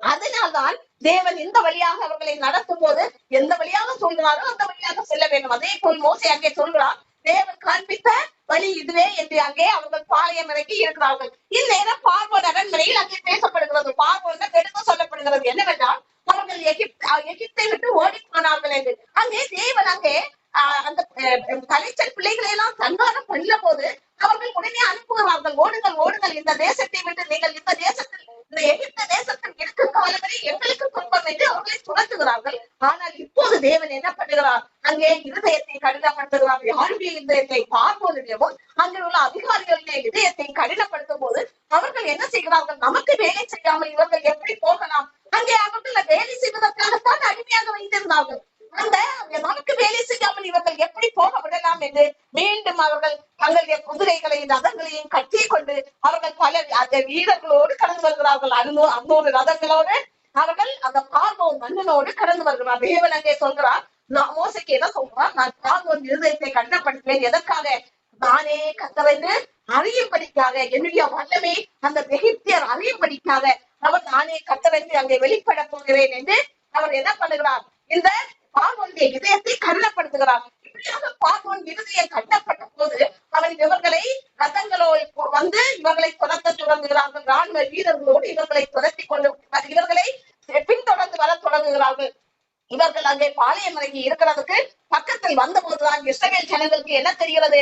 அதனால்தான் தேவன் இந்த வழியாக அவர்களை நடத்தும் போது எந்த வழியாக சொல்கிறாரோ அந்த வழியாக செல்ல வேண்டும். அதே போல் மோசே அங்கே சொல்கிறார், தேவன் காண்பித்த வழி இதுவே என்று அங்கே அவர்கள் பாளையம் இறங்கி இருக்கிறார்கள். இந்நேரம் பார்வோன் அரண்மனையில் அங்கே பேசப்படுகிறது. பார்வோன் எடுத்து சொல்லப்படுகிறது என்னவென்றால் அவர்கள் எகிப்தை விட்டு ஓடி போனார்கள் என்று. அங்கே தேவன் அங்கே அந்த கலைச்சல் பிள்ளைகளை எல்லாம் சங்காரம் பண்ண போது அவர்கள் உடனே அனுப்புகிறார்கள், ஓடுங்கள் ஓடுங்கள், இந்த தேசத்தை விட்டு நீங்கள் இந்த தேசத்தில் இந்த எகிப்து தேசத்தில் இருக்கும் காலம் வரை எங்களுக்கு துன்பம் என்று அவர்களை துரத்துகிறார்கள். ஆனால் இப்போது தேவன் என்ன பண்ணுகிறார்? அங்கே இருதயத்தை கடினப்படுத்துகிறார். யாருடைய இருதயத்தை? பார்வோனுடையவும் அங்கே உள்ள அதிகாரிகளுடைய இதயத்தை கடினப்படுத்தும் போது அவர்கள் என்ன செய்கிறார்கள்? நமக்கு வேலை செய்யாமல் இவர்கள் எப்படி போகலாம்? அங்கே அவர்கள் வேலை செய்வதற்காகத்தான் அடிமையாக வைத்திருந்தார்கள். அந்த நமக்கு வேலை செய்யாமல் இவர்கள் எப்படி போக விடலாம் என்று மீண்டும் அவர்கள் தங்களுடைய குதிரைகளையும் ரதங்களையும் கட்டி கொண்டு அவர்கள் பல அந்த வீரர்களோடு கடந்து வருகிறார்கள். 600 ரதங்களோடு அவர்கள் அந்த பார்வோன் மன்னனோடு கடந்து வருகிறார். தேவன் அங்கே சொல்கிறார், மோசேக்கு என்ன சொல்றார்? நான் பார்வோன் இருதயத்தை கடினப்படுத்துவேன். எதற்காக? நானே கர்த்தர் அறியும்படிக்காக, என்னுடைய வல்லமை அந்த எகிப்தியர் அறியும்படிக்காக அவர் நானே கர்த்தர் அங்கே வெளிப்பட போகிறேன் என்று அவர் என்ன பண்ணுகிறார்? இந்த பார்வோனுடைய இதயத்தை கடினப்படுத்துகிறார். இப்படியாக பார்வோன் இருதயம் கடினப்பட்ட போது அவன் இவர்களை ரதங்களோடு வந்து இவர்களை துரத்த தொடங்குகிறார்கள். ராணுவ வீரர்களோடு இவர்களை துரத்தி கொண்டு இவர்களை பின்தொடர்ந்து வர தொடங்குகிறார்கள். இவர்கள் அங்கே பாளையம் இறங்கி இருக்கிறதுக்கு பக்கத்தில் வந்த போதுதான் இஸ்ரவேல் ஜனங்களுக்கு என்ன தெரிகிறது?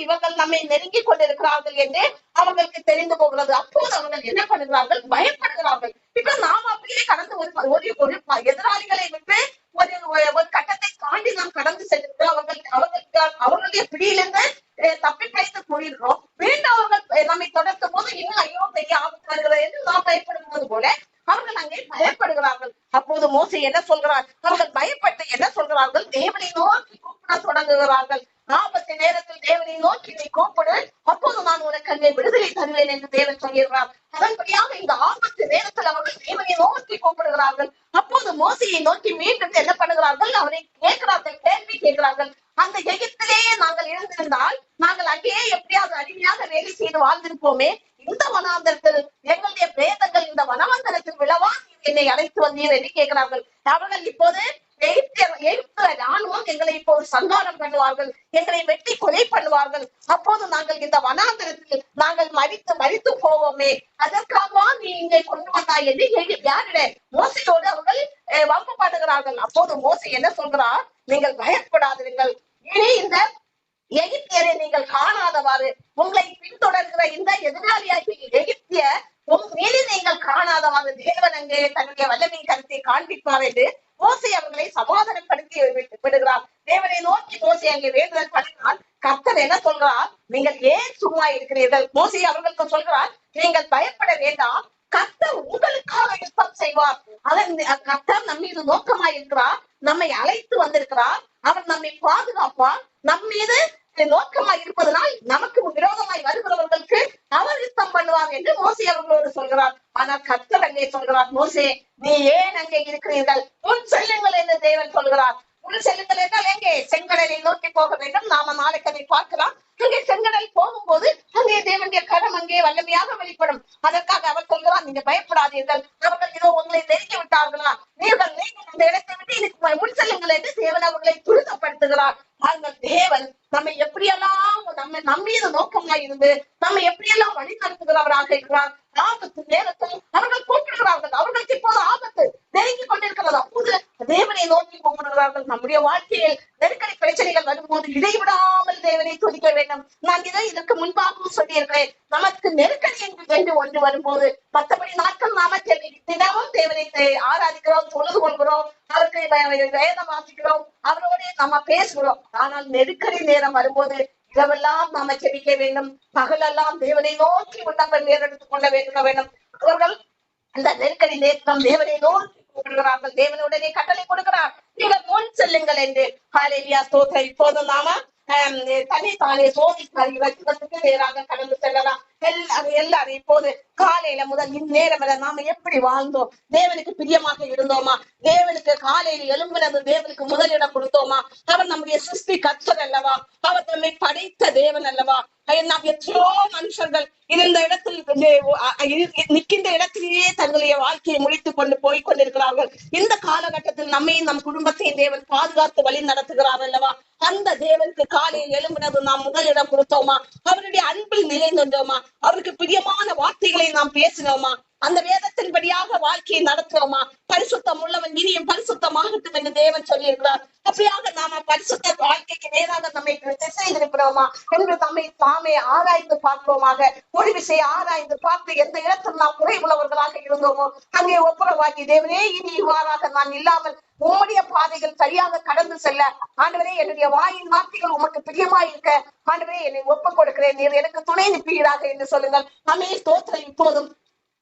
இவர்கள் நம்மை நெருங்கி கொண்டிருக்கிறார்கள் என்று அவர்களுக்கு தெரிந்து போகிறது. அப்போது அவர்கள் என்ன பண்ணுகிறார்கள்? பயப்படுகிறார்கள். இப்ப நாம் அப்படியே கடந்து ஒரு எதிராளிகளை விட்டு ஒரு கட்டத்தை தாண்டி நாம் கடந்து சென்றிருக்கிறோம். அவர்களுடைய பிடியிலிருந்து தப்பி பிழைத்து போயிருக்கிறோம். மீண்டும் அவர்கள் நம்மை தொடர்த்தும் போது இன்னும் ஐயோ பெரிய ஆபத்து வருகிறது என்று நாம் பயப்படுவது போல அவர்கள் அங்கே பயப்படுகிறார்கள். அப்போது மோசே என்ன சொல்கிறார்? அவர்கள் பயப்பட்டு என்ன சொல்கிறார்கள்? தேவனை நோக்கி கூப்பிட தொடங்குகிறார்கள். ஆபத்து நேரத்தில் தேவனை நோக்கி நீ கூப்பிடு, அப்போது நான் உனக்கு அங்கே விடுதலை தருவேன் என்று தேவன் சொல்கிறார். அதன்படியாக இந்த ஆபத்து நேரத்தில் அவர்கள் தேவனை நோக்கி கூப்பிடுகிறார்கள். அப்போது மோசையை நோக்கி மீண்டும் என்ன பண்ணுகிறார்கள்? அவரை கேட்கிறார்கள், கேள்வி கேட்கிறார்கள். அந்த எகிப்திலேயே நாங்கள் இருந்திருந்தால் நாங்கள் அங்கேயே எப்படியாவது அடிமையாக வேலை செய்து வாழ்ந்திருப்போமே. இந்த வனாந்தரத்தில் எங்களுடைய பிரேதங்கள் இந்த வனவந்தரத்தில் விழவா என்னை அழைத்து வந்தீர் என்று கேட்கிறார்கள். அவர்கள் இப்போது எகிப்து ராணுவம் எங்களை இப்போது சங்காரம் பண்ணுவார்கள், எங்களை வெட்டி கொலை பண்ணுவார்கள். அப்போது நாங்கள் இந்த வனாந்தரத்தில் நாங்கள் மறித்து போவோமே, அதற்காக நீ இங்கே கொண்டு வந்தாய் என்று யாரிட மோசையோடு அவர்கள் வம்பு பாடுகிறார்கள். அப்போது மோசை என்ன சொல்கிறார்? நீங்கள் பயப்படாதீர்கள், இனி இந்த எகிப்தியரை நீங்கள் காணாதவாறு உங்களை பின்தொடர்கிற இந்த எதிராளியாகிய எகிப்திய மீறி நீங்கள் காணாதவாறு தேவன் அங்கே தன்னுடைய வல்லமை கருத்தை காண்பிப்பார் என்று மோசை அவர்களை சமாதானப்படுத்தி விடுகிறார். தேவனை நோக்கி மோசை அங்கே வேண்டுதல் பண்ணினால் கர்த்தர் என்ன சொல்கிறார்? நீங்கள் ஏன் சும்மா இருக்கிறீர்கள்? மோசை அவர்களுக்கு சொல்கிறார், நீங்கள் பயப்பட வேண்டாம், கர்த்தர் உங்களுக்காக யுத்தம் செய்வார். கர்த்தர் நம் மீது நோக்கமாய் இருக்கிறார், நம்மை அழைத்து வந்திருக்கிறார், அவர் நம்மை பாதுகாப்பார். நம் மீது நோக்கமாய் இருப்பதனால் நமக்கு விரோதமாய் வருகிறவர்களுக்கு ஆனா கர்த்தர் அங்கே சொல்கிறார், மோசே நீ ஏன் அங்கே இருக்கிறீர்கள், முன் செல்லுங்கள் என்று தேவன் சொல்கிறார். முன் செல்லுங்கள் என்றால் எங்கே? செங்கடலை நோக்கி போக வேண்டும். நாம நாளைக்கு அதை பார்க்கலாம். அங்கே செங்கடல் போகும்போது அங்கே தேவனுடைய கரம் அங்கே வல்லமையாக வெளிப்படும். அதற்காக அவர் சொல்கிறார், நீங்க பயப்படாதீர்கள், அவர்கள் இதோ உங்களை நெருங்கி விட்டார்களா, நீங்கள் அந்த இடத்தை விட்டு இதுக்கு முன் செல்லுங்கள் என்று தேவன் அவர்களை துரிதப்படுத்துகிறார். ஆனால் தேவன் நம்மை எப்படியெல்லாம் நம்ம மீது நோக்கமா இருந்து நம்ம எப்படியெல்லாம் வழி நடத்துகிறவராக இருக்கிறார். ஆபத்து நேரத்தில் அவர்கள் கூப்பிடுகிறார்கள், அவர்களுக்கு இப்போது ஆபத்து நெருங்கி கொண்டிருக்கிறது. அப்போது தேவனை நோக்கி கூப்பிடுகிறார்கள். நம்முடைய வாழ்க்கையில் நெருக்கடி பிரச்சனைகள் வரும்போது இடைவிடாமல் தேவனை துதிக்க வேண்டும். நான் இதை இதற்கு முன்பாகவும் சொல்லியிருக்கிறேன். நமக்கு நெருக்கடி என்று ஒன்று வரும்போது மற்றபடி நாட்கள் நாம தினமும் தேவனை ஆராதிக்கிறோம், தொழுது கொள்கிறோம், அவருக்கு வேதம் வாசிக்கிறோம், அவரோட நாம பேசுகிறோம். ஆனால் நெருக்கடி நேரம் வரும்போது இரவெல்லாம் நாம ஜெபிக்க வேண்டும், பகலெல்லாம் தேவனை நோக்கி நம்ம நேரெடுத்துக் கொள்ள வேண்டும். அவர்கள் அந்த நெருக்கடி நேரம் தேவனை நோக்கி கூப்பிடுகிறார்கள். தேவனுடனே கட்டளை கொடுக்கிறார், நீங்கள் முன் செல்லுங்கள் என்று. ஹல்லேலூயா, ஸ்தோத்திரம். இப்போது நாம தன்னைத்தானே சோதிக்கிறதுக்கு நேராக கடந்து செல்லலாம். எல்லாரும் இப்போது காலையில முதல் இந்நேரம் வரை நாம எப்படி வாழ்ந்தோம், தேவனுக்கு பிரியமாக இருந்தோமா, தேவனுக்கு காலையில் எழும்பினது தேவனுக்கு முதலிடம் கொடுத்தோமா? அவர் நம்முடைய சிருஷ்டி கர்த்தர் அல்லவா, அவர் நம்மை படைத்த தேவன் அல்லவா? நாம் எத்தனையோ மனுஷர்கள் இருந்த இடத்தில் நிற்கின்ற இடத்திலேயே தங்களுடைய வாழ்க்கையை முடித்துக் கொண்டு போய் கொண்டிருக்கிறார்கள். இந்த காலகட்டத்தில் நம்மையும் நம் குடும்பத்தையும் தேவன் பாதுகாத்து வழி நடத்துகிறார் அல்லவா? அந்த தேவனுக்கு காலையில் எழும்பினது நாம் முதலிடம் கொடுத்தோமா? அவருடைய அன்பில் நிலைந்தோமா? அவருக்கு பிரியமான வார்த்தைகளை நாம் பேசினோமா? அந்த வேதத்தின்படியாக வாழ்க்கையை நடத்துவோமா? பரிசுத்தம் உள்ளவன் இனியும் பரிசுத்தமாகட்டும் என்று தேவன் சொல்லியிருக்கிறார். அப்படியாக நாம பரிசுத்த வாழ்க்கைக்கு நேராக நம்மை திசை திருப்பினோமா என்று நம்மை தாமே ஆராய்ந்து பார்ப்போமாக. ஒரு விஷயம் ஆராய்ந்து பார்த்து எந்த இடத்தில் நாம் குறைவுள்ளவர்களாக இருந்தோமோ அங்கே ஒப்புரவாக்கி, தேவனே இனி இவ்வாறாக நான் இல்லாமல் உம்முடைய பாதைகள் சரியாக கடந்து செல்ல ஆண்டவரே என்னுடைய வாயின் வார்த்தைகள் உமக்கு பிரியமாய் இருக்க ஆண்டவரே என்னை ஒப்புக் கொடுக்கிறேன், நீர் எனக்கு துணை நிற்பீராக என்று சொல்லுங்கள். நம்மை ஸ்தோத்திரம். இப்போதும்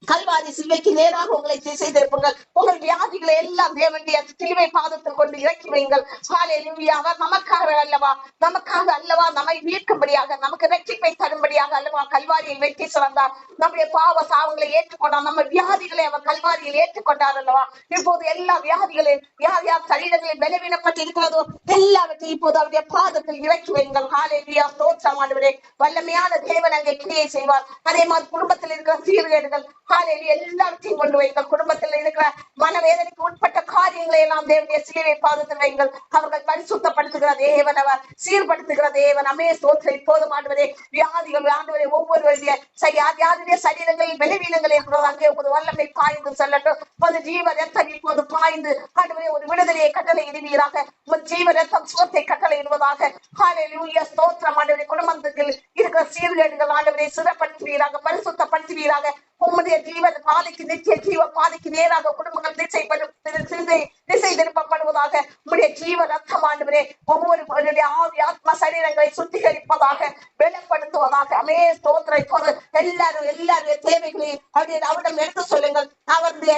கல்வாரி சிலுவைக்கு நேராக உங்களை திசை திருப்புங்கள். உங்கள் வியாதிகளை எல்லாம் தேவனுடைய சிலுவை பாதத்தில் கொண்டு இறக்கி வைங்கள். ஹல்லேலூயா. அவர் நமக்காக அல்லவா நம்மை மீட்கும்படியாக, நமக்கு ரட்சிப்பை தரும்படியாக அல்லவா கல்வாரியில் வெற்றி சிறந்தார். நம்முடைய பாவ சாவங்களை ஏற்றுக்கொண்டார், நம்ம வியாதிகளை அவர் கல்வாரியில் ஏற்றுக்கொண்டார் அல்லவா? இப்போது எல்லா வியாதிகளில் யார் சரீரங்களில் பலவீனப்பட்டு இருக்கிறதோ எல்லாவற்றையும் இப்போது அவருடைய பாதத்தில் இறக்கி வைங்கள். ஹல்லேலூயா, ஸ்தோத்திரம் ஆண்டவரே. வல்லமையான தேவன் அங்கே கிரியை செய்வார். அதே மாதிரி குடும்பத்தில் இருக்கிற சீர்கேடுகள் எல்லாவற்றையும் கொண்டு வைங்கள். குடும்பத்தில் இருக்கிற மனவேதனைக்கு உட்பட்ட காரியங்களை எல்லாம் தேவனுடைய சிலுவை பாதத்தில் வைங்கள். அவர்கள் பரிசுத்தப்படுத்துகிற தேவன், அவர் சீர்படுத்துகிற தேவன். அமே ஸ்தோத்திரம். இப்போதும் ஆண்டவரே வியாதிகள் ஆண்டவரே ஒவ்வொருவருடைய சரீரங்களில் பலவீனங்கள் இருக்கிறது, அங்கே ஒரு வல்லமை பாய்ந்து செல்லட்டும். ஒரு ஜீவ ரத்தம் இப்போது பாய்ந்து ஆண்டவரே ஒரு விடுதலையை கட்டளை இடுவீராக. ஜீவ ரத்தம் சுகத்தை கட்டளை இடுவதாக. ஹல்லேலூயா, ஸ்தோத்திரம் ஆண்டவரே. குடும்பத்தில் இருக்கிற சீர்கேடுகள் ஆண்டவரை சுரப்படுத்துவீராக, பரிசுத்தப்படுத்துவீராக. உம்முடைய ஜீவன் பாதைக்கு நித்திய ஜீவ பாதைக்கு நேராக குடும்பங்கள் திசை திருப்பப்படுவதாக. உம்முடைய ஜீவ ரத்தம் ஆண்டவரே ஒவ்வொரு ஆவி ஆத்மா சரீரங்களை சுத்திகரிப்பதாக, பலப்படுத்துவதாக. அமே ஸ்தோத்திரம். இப்போது எல்லாருடைய தேவைகளையும் அவரிடம் எடுத்து சொல்லுங்கள். அவருடைய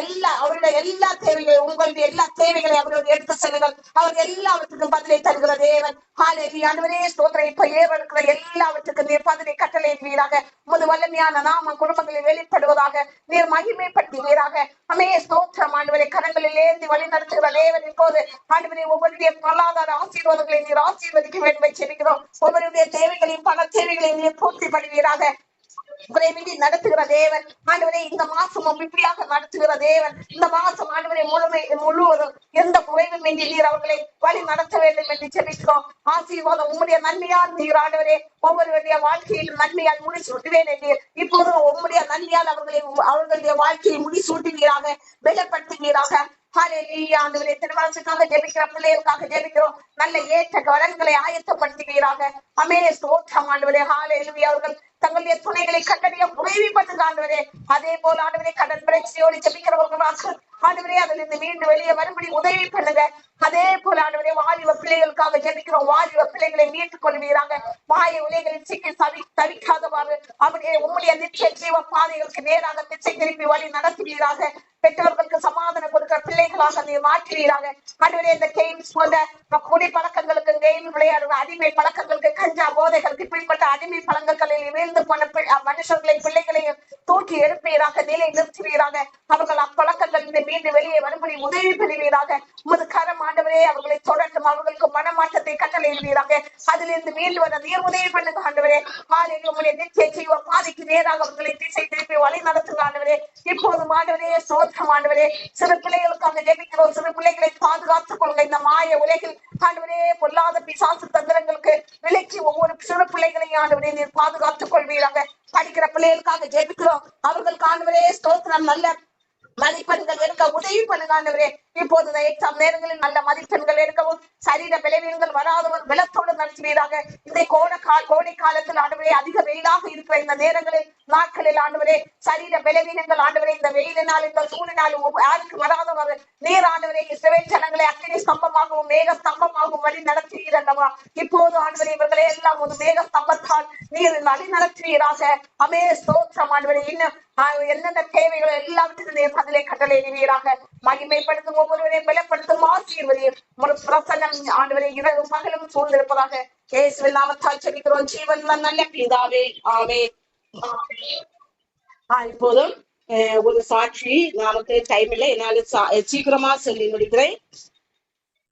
எல்லா தேவைகளையும், உங்களுடைய எல்லா தேவைகளையும் அவரோடு எடுத்து செல்லுங்கள். அவர் எல்லாவற்றுக்கும் பதிலை தருகிற தேவன். ஹல்லேலூயா, ஆண்டவரே ஸ்தோத்திரம். இப்ப ஏற்படுகிற எல்லாவற்றுக்கும் நீர் பதிலை கட்டளையிடுவீராக. உமது வல்லமையான நாம குடும்பங்களில் வெளிப்படுவதாக, நீர் மகிமைப்படுத்துவீராக. அமே ஸ்தோத்திரம் ஆண்டவரே. கரங்களில் ஏந்தி வழி நடத்துகிற தேவன் இப்போது ஆண்டவரே ஒவ்வொருடைய பொருளாதார ஆசீர்வாதங்களை நீர் ஆசீர்வதிக்க வேண்டும் செபிக்கிறோம். ஒவ்வொருடைய தேவைகளையும் பண தேவைகளையும் நீர் பூர்த்தி பண்ணுவீராக. குறைவின்றி நடத்துகிற தேவன் ஆண்டவரே. இந்த மாசமும் இப்படியாக நடத்துகிற தேவன். இந்த மாசம் ஆண்டவரை முழுவதும் எந்த குறைவும் இன்றி நீர் அவர்களை வழி நடத்த வேண்டும் என்று ஜெபிக்கிறோம். ஆசீர்வாதம் உம்முடைய நன்மையால் நீர் ஆண்டவரே ஒவ்வொருவருடைய வாழ்க்கையிலும் நன்மையால் முடிசூட்டுவேன் என்று இப்போது உம்முடைய நன்மையால் அவர்களுடைய வாழ்க்கையை முடிசூட்டுவீராக, பலப்படுத்துவீராக. ஹல்லேலூயா, ஆண்டவரே. திருமணத்துக்காக ஜெபிக்கிற பிள்ளைகளுக்காக ஜெபிக்கிறோம். நல்ல ஏற்ற வரன்களை ஆயத்தப்படுத்துவீராக. அமே ஸ்தோத்திரம் ஆண்டவரே. ஹல்லேலூயா. அவர்கள் தங்களுடைய துணைகளை கண்டறிய உதவிப்பட்டு ஆண்டவரே. அதே போல ஆண்டவரே கடன் பிரச்சனையோடு ஜெபிக்கிறவர்களாக ஆண்டவரே அதிலிருந்து மீண்டு வெளியே வரும்படி உதவி பண்ணுங்க. அதே போல ஆண்டவரே வாலிப பிள்ளைகளுக்காக ஜெபிக்கிறோம். வாலிப பிள்ளைகளை மீட்டுக் கொள்வீராங்க. மாய உலகில் சிக்கி தவிக்காதவாறு அவருடைய உம்முடைய நிச்சய ஜீவ பாதைகளுக்கு நேராக திசை திருப்பி வழி நடத்துவீராக. பெற்றோர்களுக்கு சமாதானம் கொடுக்கிற பிள்ளைகளாக நீர் மாற்றுவீராக. ஆண்டவரே இந்த கேம்ஸ் போன்ற குடி பழக்கங்களுக்கு, கேம் விளையாடுற அடிமை பழக்கங்களுக்கு, கஞ்சா போதைகளுக்கு இப்படிப்பட்ட அடிமை பழக்கங்களில் வீழ்ந்து போன மனுஷர்களை பிள்ளைகளையும் தூக்கி எழுப்பீராக, நிலை நிறுத்துவீராக. அவர்கள் அப்பழக்கங்களிலிருந்து மீண்டு வெளியே வரும்படி உதவி பெறுவீராக. உமது கரம் ஆண்டவரே அவர்களை தொடர்ந்தும் அவர்களுக்கு மனமாற்றத்தை கட்டளையிடுவீராக. அதிலிருந்து மீண்டு வர நீர் உதவி பண்ணுங்க ஆண்டவரே. உங்களுடைய நிச்சய ஜீவ பாதைக்கு நேராக அவர்களை திசை திருப்பி வழி நடத்துங்க ஆண்டவரே. இப்போது ஆண்டவரே சோத்திரம் ஆண்டவரே. சிறு பிள்ளைகளுக்காக ஜெபிக்கிறோம். சிறு பிள்ளைகளை பாதுகாத்துக் கொள்ளுங்க. இந்த மாய உலகில் ஆண்டவரே பொல்லாத பிசாசு தந்திரங்களுக்கு விலக்கி ஒவ்வொரு சிறு பிள்ளைகளையும் ஆண்டவரே நீர் பாதுகாத்துக் கொள்வீராக. படிக்கிற பிள்ளைகளுக்காக ஜெபிக்கிறோம். அவர்களுக்கு ஆண்டவரே ஸ்தோத்திரம் நல்ல மதிப்பெண்கள் எடுக்க உதவி பண்ணுங்க ஆண்டவரே. இப்போது எக்ஸாம் நேரங்களில் நல்ல மதிப்பெண்கள் எடுக்கவும், சரீர விளைவுகள் வராதவர் விளத்தோடு நடத்துவீராக. இந்த கோடை காலத்தில் ஆண்டவரே அதிக வெயிலாக இருக்கிற இந்த நேரங்களில் நாட்களில் ஆண்டவரே சரீர விளைவினங்கள் ஆண்டவரே இந்த வெயிலினால் இந்த சூழினாலும் யாருக்கு வராதவர் நீர் ஆண்டவரே இஸ்ரவேல் ஜனங்களை அக்கினி ஸ்தம்பமாகவும் மேக ஸ்தம்பமாகவும் வழி நடத்துவீரல்லவா. இப்போது ஆண்டவரே இவர்களை எல்லாம் ஒரு மேக ஸ்தம்பத்தால் நீர் வழி நடத்துவீராக. அமே ஸ்தோத்திரம் ஆண்டவரே. இன்னும் என்னென்ன தேவைகளோ எல்லாவற்றுக்கும் நீர் பதிலை கட்டளையிடுவீராக. மகிமைப்படுத்தும் ஒவ்வொருவரையும் பலப்படுத்தும் ஆசீர்வதியும் ஒரு பிரசன்னம் ஆண்டவரை இரவு பகலும் சூழ்ந்திருப்பதாக இயேசுவின் நாமத்தால் ஜெபிக்கிறோம் ஜீவன் நல்ல பிதாவே. ஆமென். இப்போதும் ஒரு சாட்சி நமக்கு டைம் இல்லை, என்னால சீக்கிரமா சொல்லி முடிக்கிறேன்.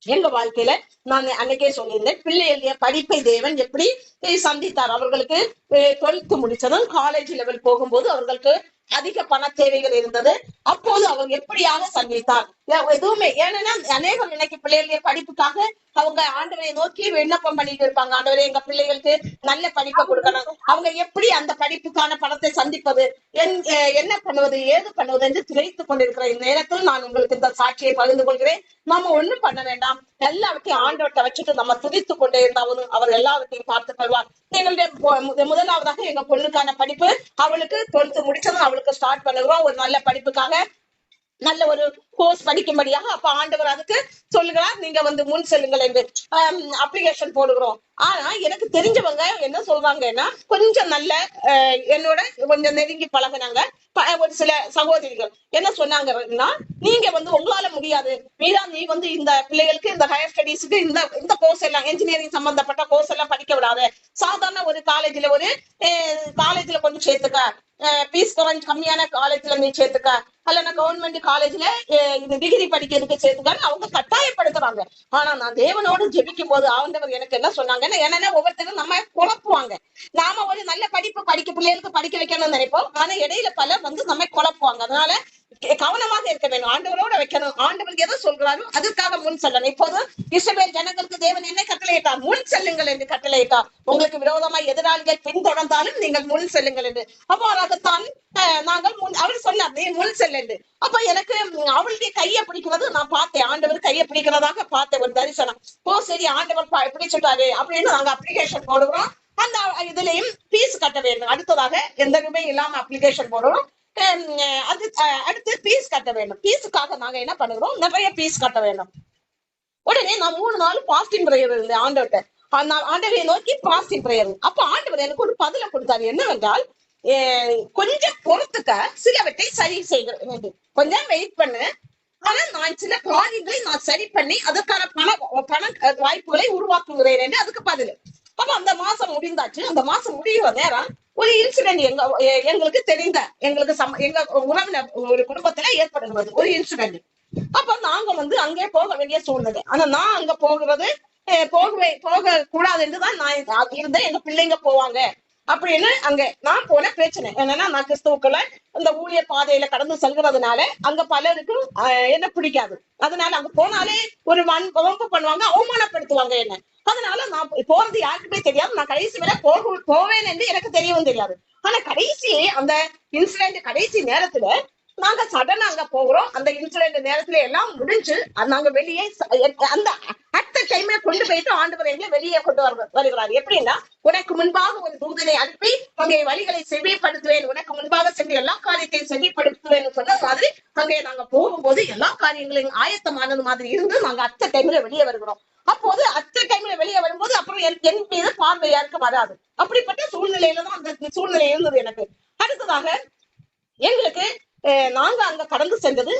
எங்க வாழ்க்கையில நான் அன்னைக்கே சொல்லியிருந்தேன், பிள்ளைகளுடைய படிப்பை தேவன் எப்படி சந்தித்தார். அவர்களுக்கு 12th முடிச்சதும் காலேஜ் லெவல் போகும்போது அவர்களுக்கு அதிக பண தேவைகள் இருந்தது. அப்போது அவர் எப்படியாக சந்தித்தார் எதுவுமே. ஏன்னா அநேகம் இன்னைக்கு பிள்ளைகளுடைய படிப்புக்காக அவங்க ஆண்டவரை நோக்கி விண்ணப்பம் பண்ணிட்டு இருப்பாங்க. ஆண்டவரே எங்க பிள்ளைகளுக்கு நல்ல படிப்பை கொடுக்கணும். அவங்க எப்படி அந்த படிப்புக்கான பணத்தை சந்திப்பது, என்ன பண்ணுவது, ஏது பண்ணுவது என்று திரைத்துக் கொண்டிருக்கிற இந்நேரத்தில் நான் உங்களுக்கு இந்த சாட்சியை பகிர்ந்து கொள்கிறேன். நாம ஒண்ணும் பண்ண வேண்டாம், எல்லாவற்றையும் ஆண்டவர்கிட்ட வச்சுட்டு நம்ம துதித்துக் கொண்டே இருந்தாலும் அவர் எல்லாவற்றையும் பார்த்துக் கொள்வார். எங்களுடைய முதலாவதாக எங்க பொண்ணுக்கான படிப்பு, அவளுக்கு 12th முடிச்சதும் அவளுக்கு ஸ்டார்ட் பண்ணுகிறோம் ஒரு நல்ல படிப்புக்காக, நல்ல ஒரு கோர்ஸ் படிக்கும்படியாக. அப்ப ஆண்டவர் அதுக்கு சொல்லுகிறார், நீங்க முன் செல்லுங்கள் என்று அப்ளிகேஷன் போடுகிறோம். ஆனா எனக்கு தெரிஞ்சவங்க என்ன சொல்றாங்கன்னா, கொஞ்சம் நல்ல என்னோட கொஞ்சம் நெருங்கி பழகினாங்க ஒரு சில சகோதரிகள் என்ன சொன்னாங்கன்னா, நீங்க உங்களால முடியாது மீரா, நீ இந்த பிள்ளைகளுக்கு இந்த ஹையர் ஸ்டடீஸுக்கு இந்த கோர்ஸ் எல்லாம் இன்ஜினியரிங் சம்பந்தப்பட்ட கோர்ஸ் எல்லாம் படிக்க விடாத, சாதாரண ஒரு காலேஜ்ல கொஞ்சம் சேர்த்துக்க, பீஸ் கம்மியான காலேஜ்ல நீ சேர்த்துக்க, அல்லனா கவர்மெண்ட் காலேஜ்ல இது டிகிரி படிக்கிறதுக்கு சேர்த்துக்கான்னு அவங்க கட்டாயப்படுத்துறாங்க. ஆனா நான் தேவனோடு ஜெபிக்கும் போது ஆண்டவர் எனக்கு என்ன சொன்னாங்கன்னா, என்னன்னா ஒவ்வொருத்தரும் நம்ம குழப்புவாங்க. நாம ஒரு நல்ல படிப்பு பிள்ளைகளுக்கு படிக்க வைக்கணும்னு நினைப்போம். ஆனா இடையில பலர் நம்ம குழப்புவாங்க. அதனால கவனமாக இருக்க வேண்டும், ஆண்டவரோட வைக்கணும். ஆண்டவர் எதை சொல்கிறாரோ அதற்காக முன் செல்லணும். இப்போது இஸ்ரவேல் ஜனங்களுக்கு தேவன் என்ன கட்டளையிட்டார், முன் செல்லுங்கள் என்று கட்டளையிட்டார். உங்களுக்கு விரோதமா எதிராளிகள் பின்தொடர்ந்தாலும் நீங்கள் முன் செல்லுங்கள் என்று. அவ்வாறாகத்தான் நாங்கள் அவர் சொன்னார், நீ முன் செல்லு. அப்ப எனக்கு அவளுடைய கையை பிடிக்கிறது நான் பார்த்தேன், ஆண்டவர் கையை பிடிக்கிறதாக பார்த்தேன் ஒரு தரிசனம். சரி ஆண்டவர் பிடிச்சுட்டாரு அப்படின்னு நாங்க அப்ளிகேஷன் போடுறோம். அந்த இதுலயும் பீஸ் கட்ட வேண்டும். அடுத்ததாக எந்த ரூபாயும் இல்லாம அப்ளிகேஷன் போடுறோம். அடுத்து பீஸ் கட்ட வேண்டும். பீஸுக்காக நாங்க என்ன பண்ணுறோம், நிறைய பீஸ் கட்ட வேண்டும். உடனே நான் 3 நாள் பாஸ்டிங் பிரேயர் இருந்தேன் ஆண்டவர்கிட்ட. ஆண்டவரை நோக்கி பாஸ்டிங் பிரேயர். அப்ப ஆண்டவர் எனக்கு ஒரு பதில கொடுத்தாரு, என்னவென்றால் கொஞ்சம் பொறுத்துக்க, சிலவற்றை சரி செய்ய வேண்டும், கொஞ்சம் வெயிட் பண்ணு. ஆனா நான் சில காரியங்களை நான் சரி பண்ணி அதற்கான பண வாய்ப்புகளை உருவாக்குகிறேன் என்று அதுக்கு பதில். அப்ப அந்த மாசம் முடிந்தாச்சு. அந்த மாசம் முடிகிற நேரம் ஒரு இன்சிடென்ட் எங்களுக்கு தெரிந்த எங்க உறவினர் ஒரு குடும்பத்துல ஏற்படுகிறது ஒரு இன்சிடென்ட். அப்ப நாங்க அங்கே போக வேண்டிய சூழ்நிலை. ஆனா நான் அங்க போக கூடாது என்றுதான் நான் இருந்தேன். எங்க பிள்ளைங்க போவாங்க அப்படின்னு அங்க நான் போன பிரச்சனை என்னன்னா, நான் கிறிஸ்துவுக்குள்ள இந்த ஊழிய பாதையில கடந்து செல்கிறதுனால அங்க பலருக்கும் என்ன பிடிக்காது. அதனால அங்க போனாலே ஒரு வம்பு பண்ணுவாங்க, அவமானப்படுத்துவாங்க என்ன. அதனால நான் போறது யாருக்குமே தெரியாது. நான் கடைசி வரை போவேன் என்று எனக்கு தெரியவும் தெரியாது. ஆனா கடைசி அந்த இன்சிடென்ட் கடைசி நேரத்துல நாங்க சடனா அங்க போகிறோம். அந்த இன்சிடென்ட் நேரத்துல எல்லாம் முடிஞ்சு நாங்க வெளியே அந்த அடுத்த டைம்ல கொண்டு போயிட்டு ஆண்டவர் எங்களை வெளியே கொண்டு வருகிறார். எப்படின்னா, உனக்கு முன்பாக ஒரு தூதனை அனுப்பி அங்கே வழிகளை செவிப்படுத்துவேன், உனக்கு முன்பாக சென்று எல்லா காரியத்தையும் செவிப்படுத்துவேன் சொன்ன மாதிரி அங்கே நாங்க போகும்போது எல்லா காரியங்களையும் ஆயத்தமானது மாதிரி இருந்து நாங்க அடுத்த டைம்ல வெளியே வருகிறோம். அப்போது அடுத்த டைம்ல வெளியே வரும்போது அப்புறம் என் மீது பார்வை யாருக்கும் வராது. அப்படிப்பட்ட சூழ்நிலையில தான் அந்த சூழ்நிலை இருந்தது எனக்கு. அடுத்ததாக எங்களுக்கு நாங்க அங்க கடந்து சென்றது,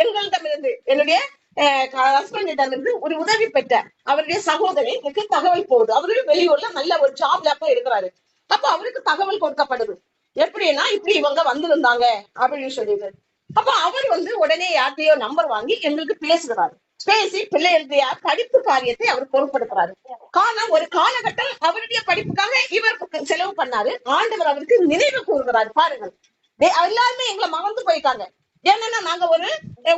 எங்களிடமிருந்து என்னுடைய ஹஸ்பண்டிடமிருந்து ஒரு உதவி பெற்ற அவருடைய சகோதரிக்கு தகவல் போகுது. அவரு வெளியூர்ல நல்ல ஒரு ஜாப்ல இருக்கிறாரு. அப்ப அவருக்கு தகவல் கொடுக்கப்படுது, எப்படின்னா இப்படி இவங்க வந்திருந்தாங்க அப்படின்னு சொல்லிட்டு. அப்ப அவர் உடனே யார்கிட்டயோ நம்பர் வாங்கி எங்களுக்கு பேசுகிறாரு. பேசி பிள்ளைகளுடைய படிப்பு காரியத்தை அவர் பொருட்படுத்துறாரு. காரணம் ஒரு காலகட்டம் அவருடைய படிப்புக்காக இவர் செலவு பண்ணாரு. ஆண்டவர் அவருக்கு நினைவு கூறுகிறாரு. பாருங்கள், எல்லாருமே எங்களை மறந்து போயிட்டாங்க. ஏன்னா நாங்க ஒரு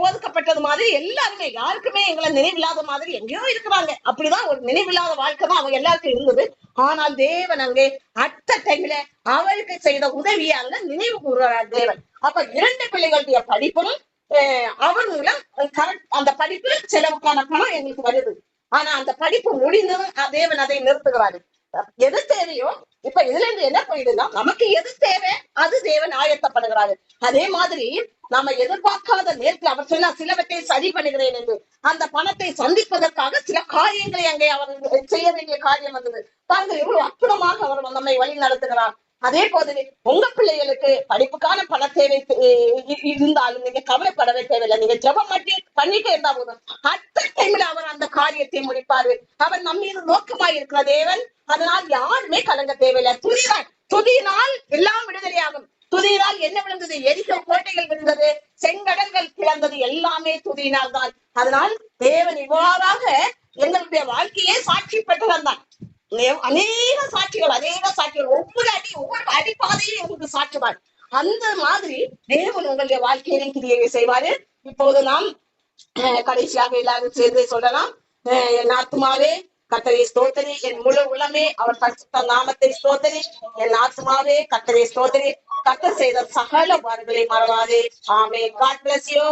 ஒதுக்கப்பட்டது மாதிரி எல்லாருமே, யாருக்குமே எங்களை நினைவில்லாத மாதிரி எங்கேயோ இருக்கிறாங்க. அப்படிதான் ஒரு நினைவில்லாத வாழ்க்கை தான் அவங்க எல்லாருக்கும் இருந்தது. ஆனால் தேவன் அங்கே அட்ட டைம்ல அவருக்கு செய்த உதவியை அங்க நினைவு கூறுகிறார் தேவன். அப்ப 2 பிள்ளைகளுடைய படிப்பும் அவர் மூலம் அந்த படிப்பு செலவுக்கான பணம் எங்களுக்கு வருது. ஆனா அந்த படிப்பு முடிந்ததும் தேவன் அதை நிறுத்துகிறாரு. எது தேவையோ, இப்ப இதுல இருந்து என்ன போயிடுன்னா, நமக்கு எது தேவை அது தேவன் ஆயத்தப்படுகிறாரு. அதே மாதிரி நாம எதிர்பார்க்காத நேரத்தில் அவர் சொன்னா சிலவற்றை சரி பண்ணுகிறேன் என்று அந்த பணத்தை சந்திப்பதற்காக சில காரியங்களை அங்கே அவர் செய்ய வேண்டிய காரியம் வந்தது. பாருங்கள் எவ்வளவு அற்புதமாக அவர் நம்மை வழி நடத்துகிறார். அதே போது உங்க பிள்ளைகளுக்கு படிப்புக்கான பண தேவை இருந்தாலும் நீங்க கவலைப்படவே தேவையில்லை. நீங்க ஜெபம் பண்ணிட்டே இருந்தா போதும், அட்ட டைம்ல அவர் அந்த காரியத்தை முடிப்பாரு. அவர் நம்ம மீது நோக்கமாய் இருக்கிற தேவன். அதனால் யாருமே கலங்க தேவையில்லை. துதியினால் எல்லாம் விடுதலையாகும். துதியினால் என்ன விழுந்தது? எரிகோ கோட்டைகள் விழுந்தது, செங்கடல்கள் கிளந்தது, எல்லாமே துதியினால் தான். அதனால் தேவன் இவ்வாறாக எங்களுடைய வாழ்க்கையே சாட்சி பெற்றவர் தான். அநேக சாட்சிகள் ஒவ்வொரு அடிப்பாதையும் எங்களுக்கு சாட்சிவார். அந்த மாதிரி தேவன் உங்களுடைய வாழ்க்கையிலே கிரியையை செய்வாரு. இப்போது நாம் கடைசியாக எல்லாரும் சேர்ந்து சொல்லலாம். என் ஆத்துமாவே கர்த்தரை ஸ்தோத்திரி, என் முழு உளமே அவர் பரிசுத்த நாமத்தை ஸ்தோத்திரி. என் ஆத்துமாவே கர்த்தரை ஸ்தோத்திரி, கர்த்தர் செய்த சகல வார்த்தைகளை மறவாதே. ஆமென். God bless you.